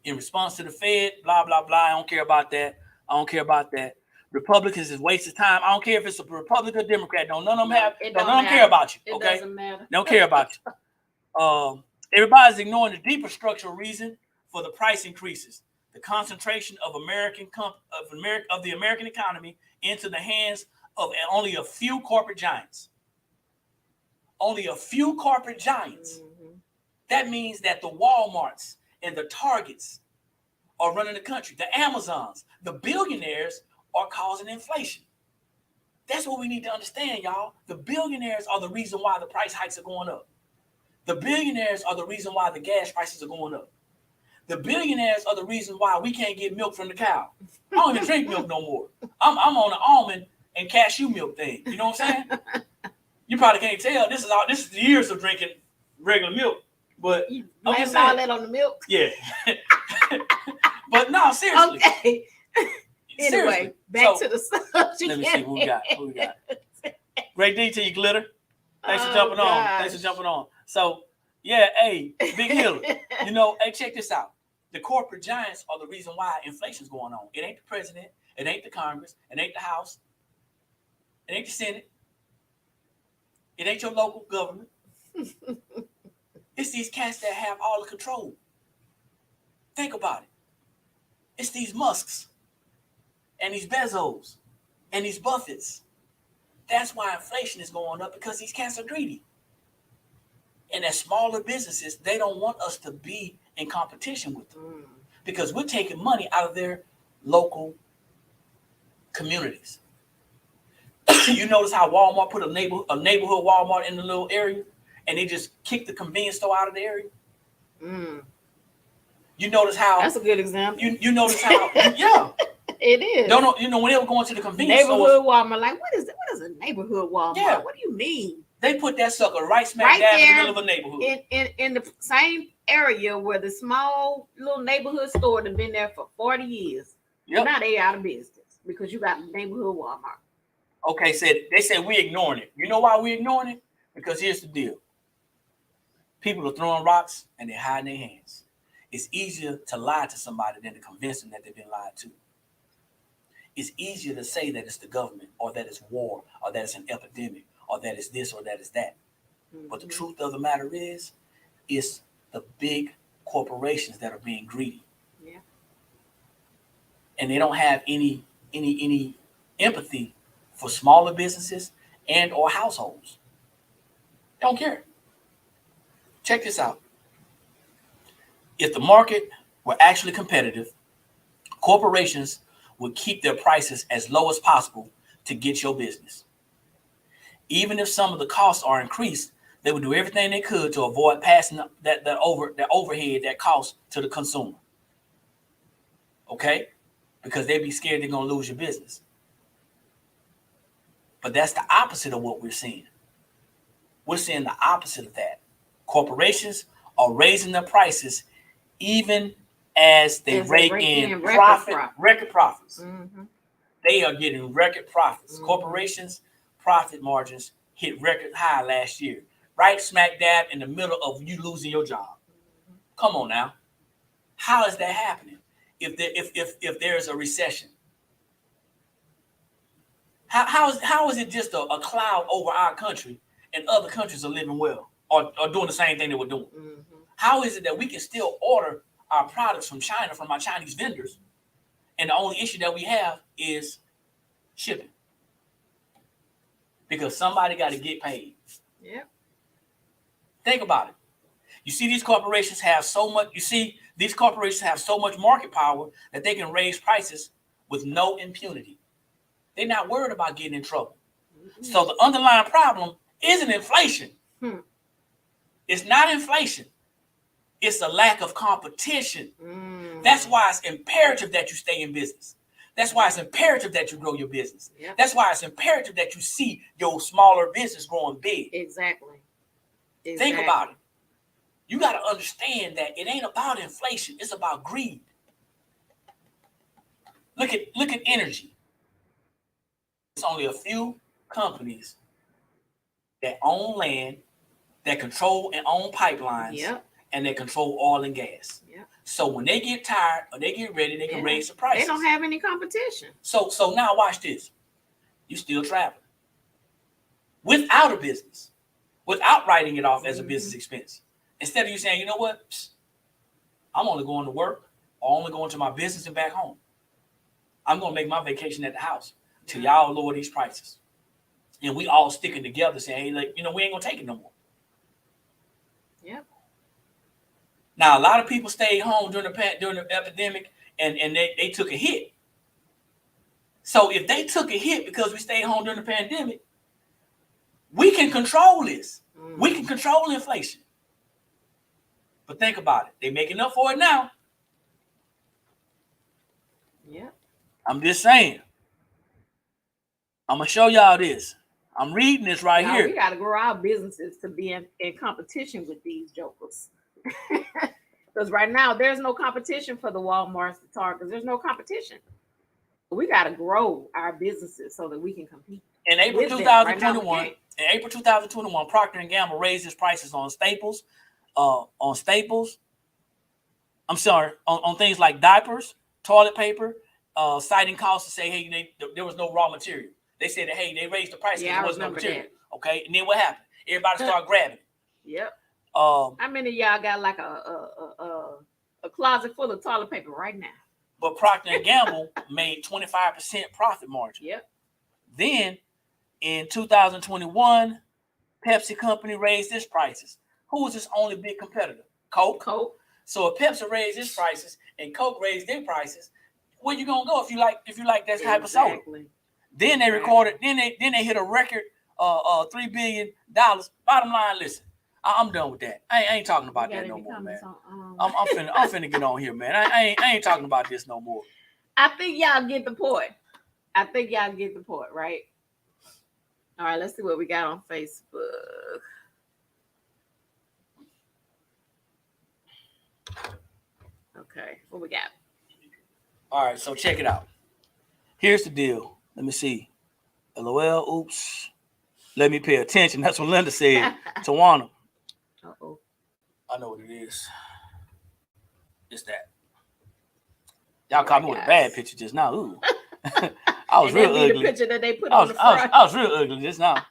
In response to the Fed, blah, blah, blah. I don't care about that. Republicans is wasting time. I don't care if it's a Republican or Democrat. None of them care about you. Okay? It doesn't matter. Don't care about you. Everybody's ignoring the deeper structural reason for the price increases. The concentration of the American economy into the hands of only a few corporate giants. Only a few corporate giants. That means that the Walmarts and the Targets are running the country. The Amazons, the billionaires are causing inflation. That's what we need to understand, y'all. The billionaires are the reason why the price hikes are going up. The billionaires are the reason why the gas prices are going up. The billionaires are the reason why we can't get milk from the cow. I don't even drink milk no more. I'm on the almond and cashew milk thing. You know what I'm saying? You probably can't tell. This is years of drinking regular milk. But I'm just all that on the milk. Yeah. But no, seriously. Okay. Anyway, back to the subject. Let me see who we got. Great D to you, Glitter. Thanks for jumping on. So, yeah, hey, Big Hill. Hey, check this out. The corporate giants are the reason why inflation's going on. It ain't the president. It ain't the Congress. It ain't the House. It ain't the Senate. It ain't your local government. It's these cats that have all the control. Think about it. It's these Musks and these Bezos and these Buffetts That's why inflation is going up, because these cats are greedy. And as smaller businesses, they don't want us to be in competition with them because we're taking money out of their local communities. You notice how Walmart put a neighborhood Walmart in the little area, and they just kicked the convenience store out of the area? You notice how that's a good example. You notice how yeah. It is. Don't you know when they were going to the convenience neighborhood stores, Walmart? Like, what is a neighborhood Walmart? Yeah. What do you mean? They put that sucker right smack dab in the middle of a neighborhood. In the same area where the small little neighborhood store had been there for 40 years. Yep. Now they out of business because you got a neighborhood Walmart. Okay, they said we ignoring it. You know why we ignoring it? Because here's the deal. People are throwing rocks and they're hiding their hands. It's easier to lie to somebody than to convince them that they've been lied to. It's easier to say that it's the government, or that it's war, or that it's an epidemic, or that it's this, or that it's that. But the truth of the matter is, it's the big corporations that are being greedy. Yeah. And they don't have any empathy for smaller businesses and or households. They don't care. Check this out. If the market were actually competitive, corporations would keep their prices as low as possible to get your business. Even if some of the costs are increased, they would do everything they could to avoid passing that overhead, that cost to the consumer. Okay? Because they'd be scared they're going to lose your business. But that's the opposite of what we're seeing. We're seeing the opposite of that. Corporations are raising their prices even as they rake in record profits. They are getting record profits. Corporations' profit margins hit record high last year, right smack dab in the middle of you losing your job. Come on now. How is that happening if there's a recession? How is it just a cloud over our country and other countries are living well or doing the same thing they were doing? How is it that we can still order our products from China, from our Chinese vendors, and the only issue that we have is shipping? Because somebody got to get paid. Yeah. Think about it. You see, these corporations have so much. These corporations have so much market power that they can raise prices with no impunity. They're not worried about getting in trouble. So the underlying problem isn't inflation. It's not inflation. It's a lack of competition. That's why it's imperative that you stay in business. That's why it's imperative that you grow your business. Yep. That's why it's imperative that you see your smaller business growing big. Exactly. Think about it. You got to understand that it ain't about inflation. It's about greed. Look at energy. It's only a few companies that own land, that control and own pipelines, and they control oil and gas. So when they get tired or they get ready, they can raise the prices. They don't have any competition. So now watch this. You still traveling without a business, without writing it off as a business expense. Instead of you saying, you know what, I'm only going to work or only going to my business and back home. I'm going to make my vacation at the house till y'all lower these prices. And we all sticking together saying, hey, we ain't going to take it no more. Yep. Now, a lot of people stayed home during the epidemic and they took a hit. So if they took a hit because we stayed home during the pandemic, we can control this. We can control inflation. But think about it. They're making up for it now. Yeah. I'm just saying. I'm going to show y'all this. I'm reading this right here. We got to grow our businesses to be in competition with these jokers. Because right now, there's no competition for the Walmarts, the Targets. There's no competition. We got to grow our businesses so that we can compete. In April 2021, Procter & Gamble raised its prices on staples. On things like diapers, toilet paper, citing costs to say, hey, there was no raw material. They said that, hey, they raised the price because there was no material. That. Okay, and then what happened? Everybody started grabbing it. Yep. How many of y'all got like a closet full of toilet paper right now? But Procter & Gamble made 25% profit margin. Yep. Then In 2021, Pepsi Company raised its prices. Who was its only big competitor? Coke. So if Pepsi raised its prices and Coke raised their prices, where you gonna go if you like that type of soda? Then they recorded. Then they hit a record. $3 billion. Bottom line, listen. I'm done with that. I ain't talking about that no more, man. I'm finna get on here, man. I ain't talking about this no more. I think y'all get the point. Right? All right, let's see what we got on Facebook. Okay, what we got? All right, so check it out. Here's the deal. Let me see. LOL, oops. Let me pay attention. That's what Linda said. Tawana. Uh-oh. I know what it is. It's that. Y'all caught me with a bad picture just now. Ooh. I was real ugly. The picture that they put on the front. I was real ugly just now.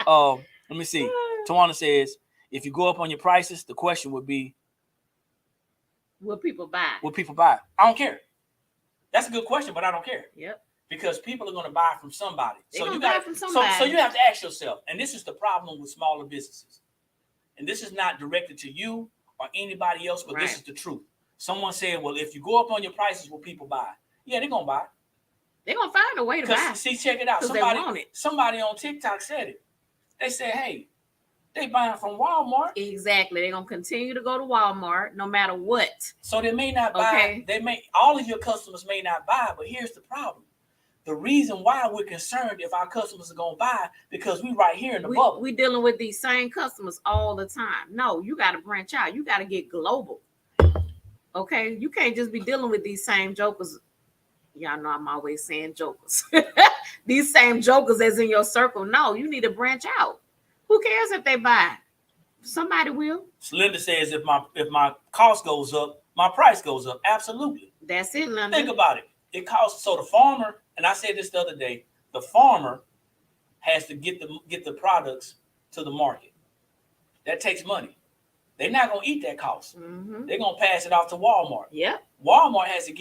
Let me see. Tawana says, if you go up on your prices, the question would be, will people buy? I don't care. That's a good question, but I don't care. Yep. Because people are going to buy from somebody. So you got So you have to ask yourself, and this is the problem with smaller businesses. And this is not directed to you or anybody else, but this is the truth. Someone said, well, if you go up on your prices, will people buy? Yeah, they're going to buy. They're going to find a way to buy. See, check it out. Somebody on TikTok said it. They said, hey, they buying from Walmart. Exactly. They're going to continue to go to Walmart no matter what. So they may not buy. All of your customers may not buy, but here's the problem. The reason why we're concerned if our customers are going to buy, because we right here in the bubble. We're dealing with these same customers all the time. No, you got to branch out. You got to get global. Okay? You can't just be dealing with these same jokers. Y'all know I'm always saying jokers. These same jokers as in your circle. No, you need to branch out. Who cares if they buy? Somebody will. Linda says if my cost goes up, my price goes up. Absolutely. That's it, Linda. Think about it. It costs, so the farmer, and I said this the other day, the farmer has to get the products to the market. That takes money. They're not going to eat that cost. Mm-hmm. They're going to pass it off to Walmart. Yeah. Walmart has to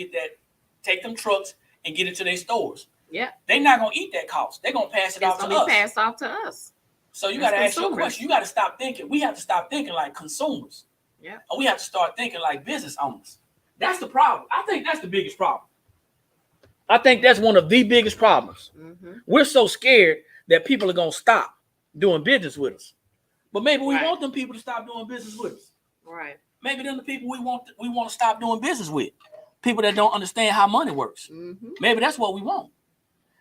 take them trucks and get it to their stores. Yeah. They're not going to eat that cost. They're going to pass it off to us. It's going to be passed off to us. So you got to ask your question. You got to stop thinking. We have to stop thinking like consumers. Yeah. And we have to start thinking like business owners. That's the problem. I think that's the biggest problem. I think that's one of the biggest problems. Mm-hmm. We're so scared that people are going to stop doing business with us. But maybe we want them people to stop doing business with us. Right. Maybe them the people we want to stop doing business with. People that don't understand how money works. Mm-hmm. Maybe that's what we want.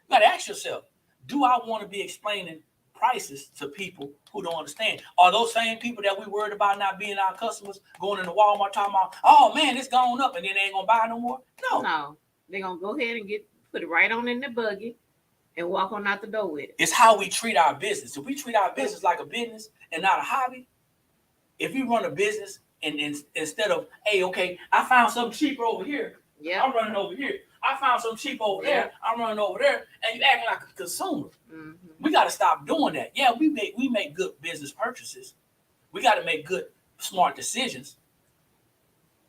You got to ask yourself, do I want to be explaining prices to people who don't understand? Are those same people that we worried about not being our customers going into Walmart talking about, oh man, it's going up and then they ain't going to buy no more? No. They're going to go ahead and put it right on in the buggy and walk on out the door with it. It's how we treat our business. If we treat our business like a business and not a hobby, if you run a business and instead of, hey, okay, I found something cheaper over here. Yeah, I'm running over here. I found something cheap over there. I'm running over there. And you acting like a consumer. Mm-hmm. We got to stop doing that. Yeah, we make good business purchases. We got to make good, smart decisions.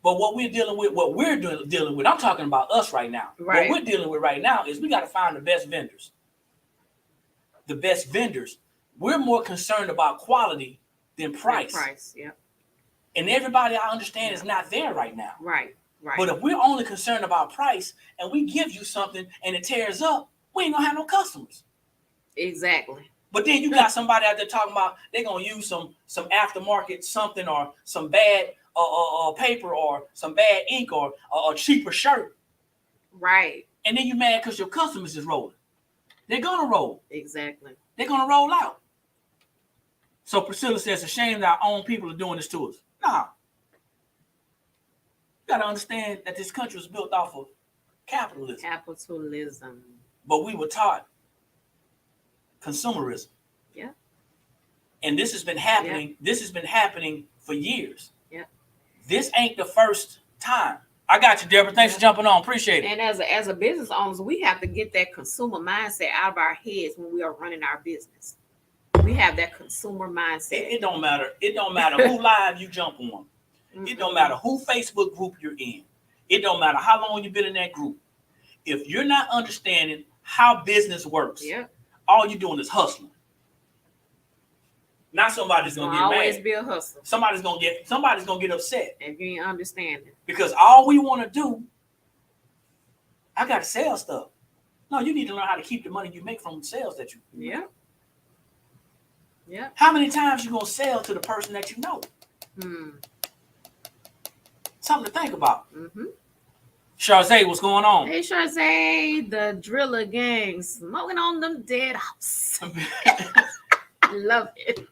But what we're dealing with, I'm talking about us right now. Right. What we're dealing with right now is we got to find the best vendors. The best vendors. We're more concerned about quality than price. Yeah. And everybody, I understand, is not there right now. Right. But if we're only concerned about price and we give you something and it tears up, we ain't gonna have no customers. Exactly. But then you got somebody out there talking about they're gonna use some aftermarket something or some bad paper or some bad ink or a cheaper shirt. Right. And then you mad because your customers is rolling. They're gonna roll. Exactly. They're gonna roll out. So Priscilla says it's a shame that our own people are doing this to us. Nah. You got to understand that this country was built off of capitalism. But we were taught consumerism. Yeah. And this has been happening. Yeah. This has been happening for years. Yeah. This ain't the first time. I got you, Deborah. Thanks for jumping on. Appreciate it. And as a business owners, we have to get that consumer mindset out of our heads when we are running our business. We have that consumer mindset. It don't matter. It don't matter who live you jump on. Mm-hmm. It don't matter who Facebook group you're in. It don't matter how long you've been in that group. If you're not understanding how business works, all you're doing is hustling. Now somebody's gonna get always mad. Be a hustle. Somebody's gonna get upset if you ain't understanding. because all we want to do, I gotta sell stuff. No, you need to learn how to keep the money you make from the sales that you make. Yeah. Yeah. How many times you gonna sell to the person that you know? Something to think about. Mm-hmm. Charzay, what's going on? Hey, Charzay, the driller gang smoking on them dead house. Love it.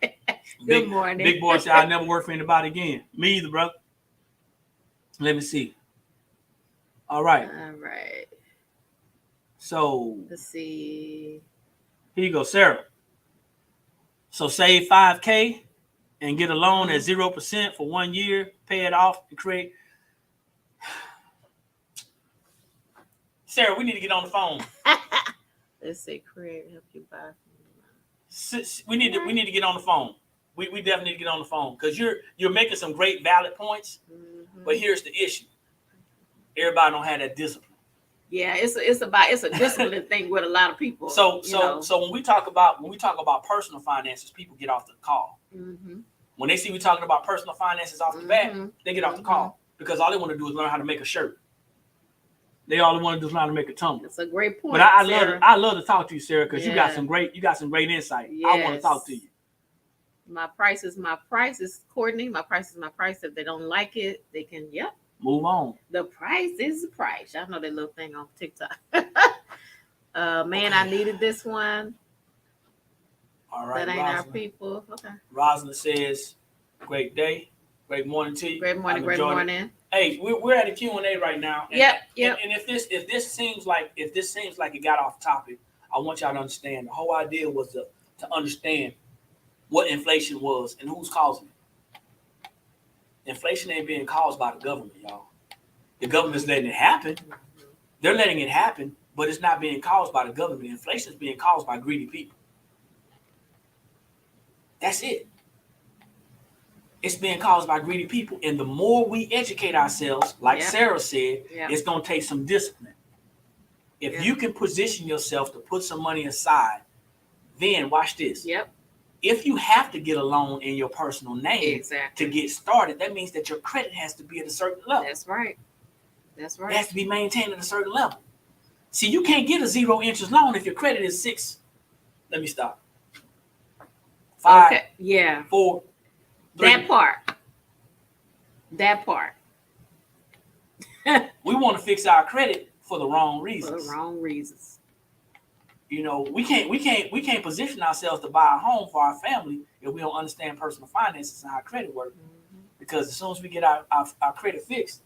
Good morning. Big boy said, I never work for anybody again. Me either, brother. Let me see. All right. All right. So let's see. Here you go, Sarah. So save $5,000 and get a loan at 0% for 1 year, pay it off, and create. Sarah, we need to get on the phone. Let's say create help you buy. We need to get on the phone. We definitely need to get on the phone because you're making some great valid points, but here's the issue: everybody don't have that discipline. Yeah, it's a discipline thing with a lot of people. So when we talk about personal finances, people get off the call. When they see we talking about personal finances off the bat, they get off the call because all they want to do is learn how to make a shirt. They all want to do is learn how to make a tumbler. That's a great point. But I love to talk to you, Sarah, because you got some great insight. Yes. I want to talk to you. My price is my price. It's Courtney. My price is my price. If they don't like it, they can move on. The price is the price. Y'all know that little thing on TikTok. I needed this one. All right. That ain't Rosalind. Our people. Okay. Rosalind says, great day. Great morning to you. Great morning. Great morning. Hey, we're at a Q&A right now. And, yep. And if this seems like it got off topic, I want y'all to understand the whole idea was to understand what inflation was and who's causing it. Inflation ain't being caused by the government, y'all. The government's letting it happen. They're letting it happen, but it's not being caused by the government. Inflation is being caused by greedy people. That's it. It's being caused by greedy people. And the more we educate ourselves, like Sarah said, it's going to take some discipline. If you can position yourself to put some money aside, then watch this. If you have to get a loan in your personal name to get started, that means that your credit has to be at a certain level. That's right. It has to be maintained at a certain level. See, you can't get a 0 interest loan if your credit is 6. Let me stop. 5. Okay. Yeah. 4. 3. That part. We want to fix our credit for the wrong reasons. You know, we can't position ourselves to buy a home for our family if we don't understand personal finances and how credit works. Because as soon as we get our credit fixed,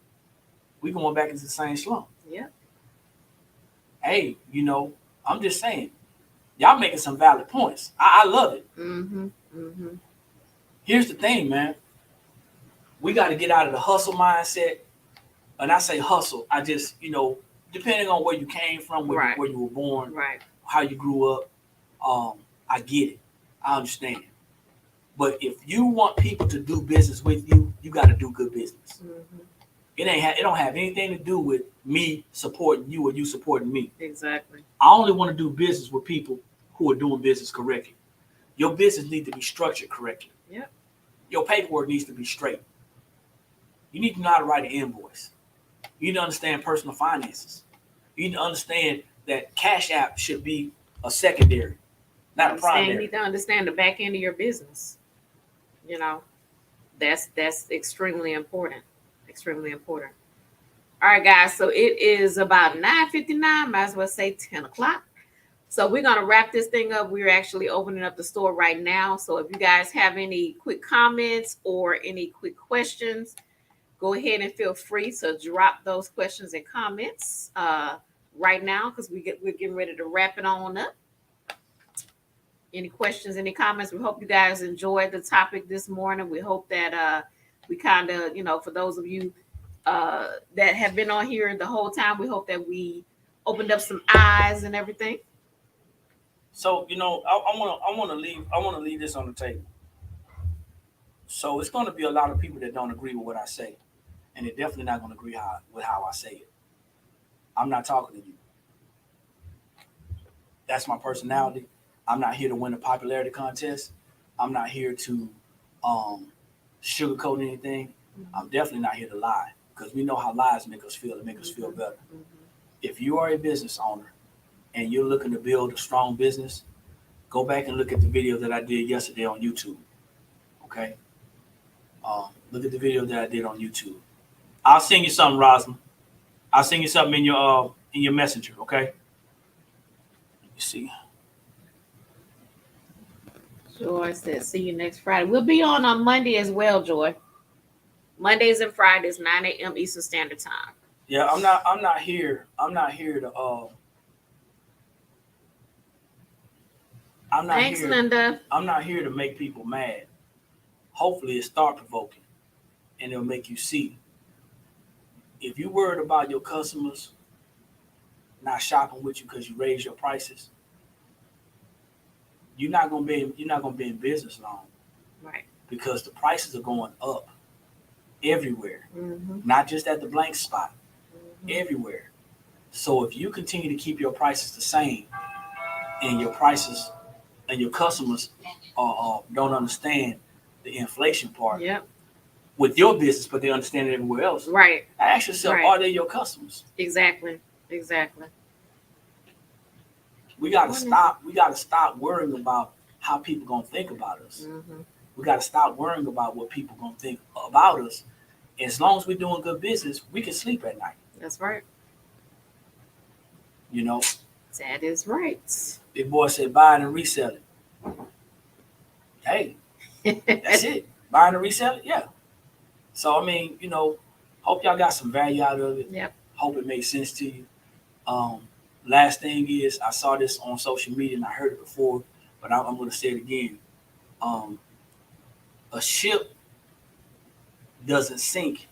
we're going back into the same slump. Hey, you know, I'm just saying, y'all making some valid points. I love it. Here's the thing, man. We got to get out of the hustle mindset. And I say hustle, I just, you know, depending on where you came from, where you were born, how you grew up, I get it. I understand. But if you want people to do business with you, you got to do good business. It don't have anything to do with me supporting you or you supporting me. Exactly. I only want to do business with people who are doing business correctly. Your business needs to be structured correctly. Your paperwork needs to be straight. You need to know how to write an invoice. You need to understand personal finances. You need to understand that Cash App should be a secondary, not a primary. You need to understand the back end of your business. You know, that's extremely important. Extremely important. All right, guys. So it is about 9:59. Might as well say 10 o'clock. So we're going to wrap this thing up. We're actually opening up the store right now. So if you guys have any quick comments or any quick questions, go ahead and feel free to drop those questions and comments right now because we're getting ready to wrap it on up. Any questions, any comments? We hope you guys enjoyed the topic this morning. We hope that we kind of, you know, for those of you that have been on here the whole time, we hope that we opened up some eyes and everything. So, you know, I want to leave this on the table. So it's going to be a lot of people that don't agree with what I say, and they're definitely not going to agree with how I say it. I'm not talking to you. That's my personality. I'm not here to win a popularity contest. I'm not here to sugarcoat anything. I'm definitely not here to lie, because we know how lies make us feel. It make us feel better. If you are a business owner and you're looking to build a strong business, go back and look at the video that I did yesterday on YouTube. Okay? Look at the video that I did on YouTube. I'll send you something, Rosalind. I'll send you something in your messenger, okay? Let me see. Joy said, see you next Friday. We'll be on Monday as well, Joy. Mondays and Fridays, 9 a.m. Eastern Standard Time. Yeah, I'm not here to Thanks, Linda. I'm not here to make people mad. Hopefully it's thought provoking and it'll make you see. If you're worried about your customers not shopping with you because you raise your prices, you're not gonna be in business long. Right. Because the prices are going up everywhere. Not just at the blank spot. Everywhere. So if you continue to keep your prices the same and your prices and your customers don't understand the inflation part with your business, but they understand it everywhere else. Right. Ask yourself, are they your customers? Exactly. We gotta stop worrying about how people gonna think about us. We gotta stop worrying about what people gonna think about us. As long as we're doing good business, we can sleep at night. That's right. You know? That is right. Big boy said buy it and resell it. Hey, that's it. Buy it and resell it? Yeah. So, I mean, you know, hope y'all got some value out of it. Yep. Hope it makes sense to you. Last thing is, I saw this on social media and I heard it before, but I'm going to say it again. A ship doesn't sink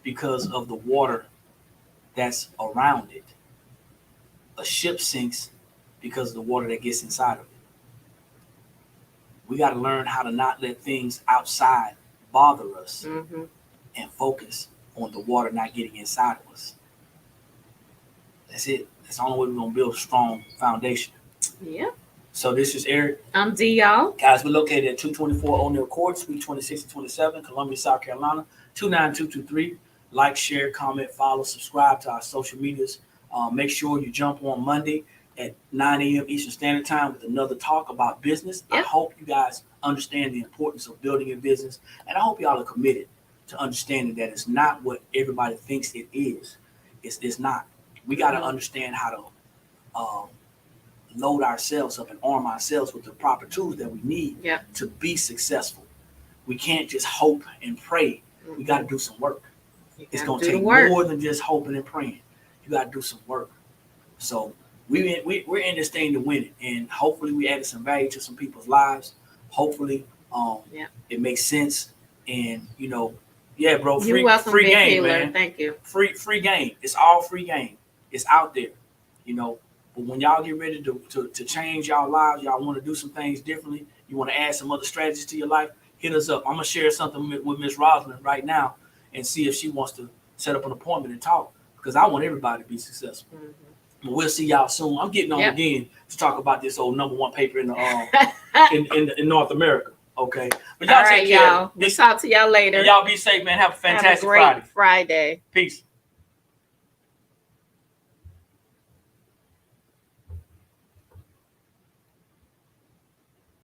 because of the water that's around it. A ship sinks because of the water that gets inside of it. We got to learn how to not let things outside bother us and focus on the water not getting inside of us. That's it. That's the only way we're going to build a strong foundation. Yeah. So this is Eric. I'm D, y'all. Guys, we're located at 224 O'Neill Court, Suite 26 and 27, Columbia, South Carolina, 29223. Like, share, comment, follow, subscribe to our social medias. Make sure you jump on Monday at 9 a.m. Eastern Standard Time with another talk about business. Yep. I hope you guys understand the importance of building a business, and I hope y'all are committed to understanding that it's not what everybody thinks it is. It's not. We got to understand how to load ourselves up and arm ourselves with the proper tools that we need to be successful. We can't just hope and pray. We got to do some work. It's going to take more than just hoping and praying. You got to do some work. So we're in this thing to win it, and hopefully we added some value to some people's lives. Hopefully it makes sense, and you know, bro, free game, man. Thank you. Free game. It's all free game. It's out there, you know. But when y'all get ready to change y'all lives, y'all want to do some things differently, you want to add some other strategies to your life, hit us up. I'm going to share something with Miss Rosalind right now and see if she wants to set up an appointment and talk, because I want everybody to be successful. But we'll see y'all soon. I'm getting on again to talk about this old #1 paper in the in North America. Okay. But y'all take care. Y'all. We'll talk to y'all later. Y'all be safe, man. Have a fantastic Friday. Peace.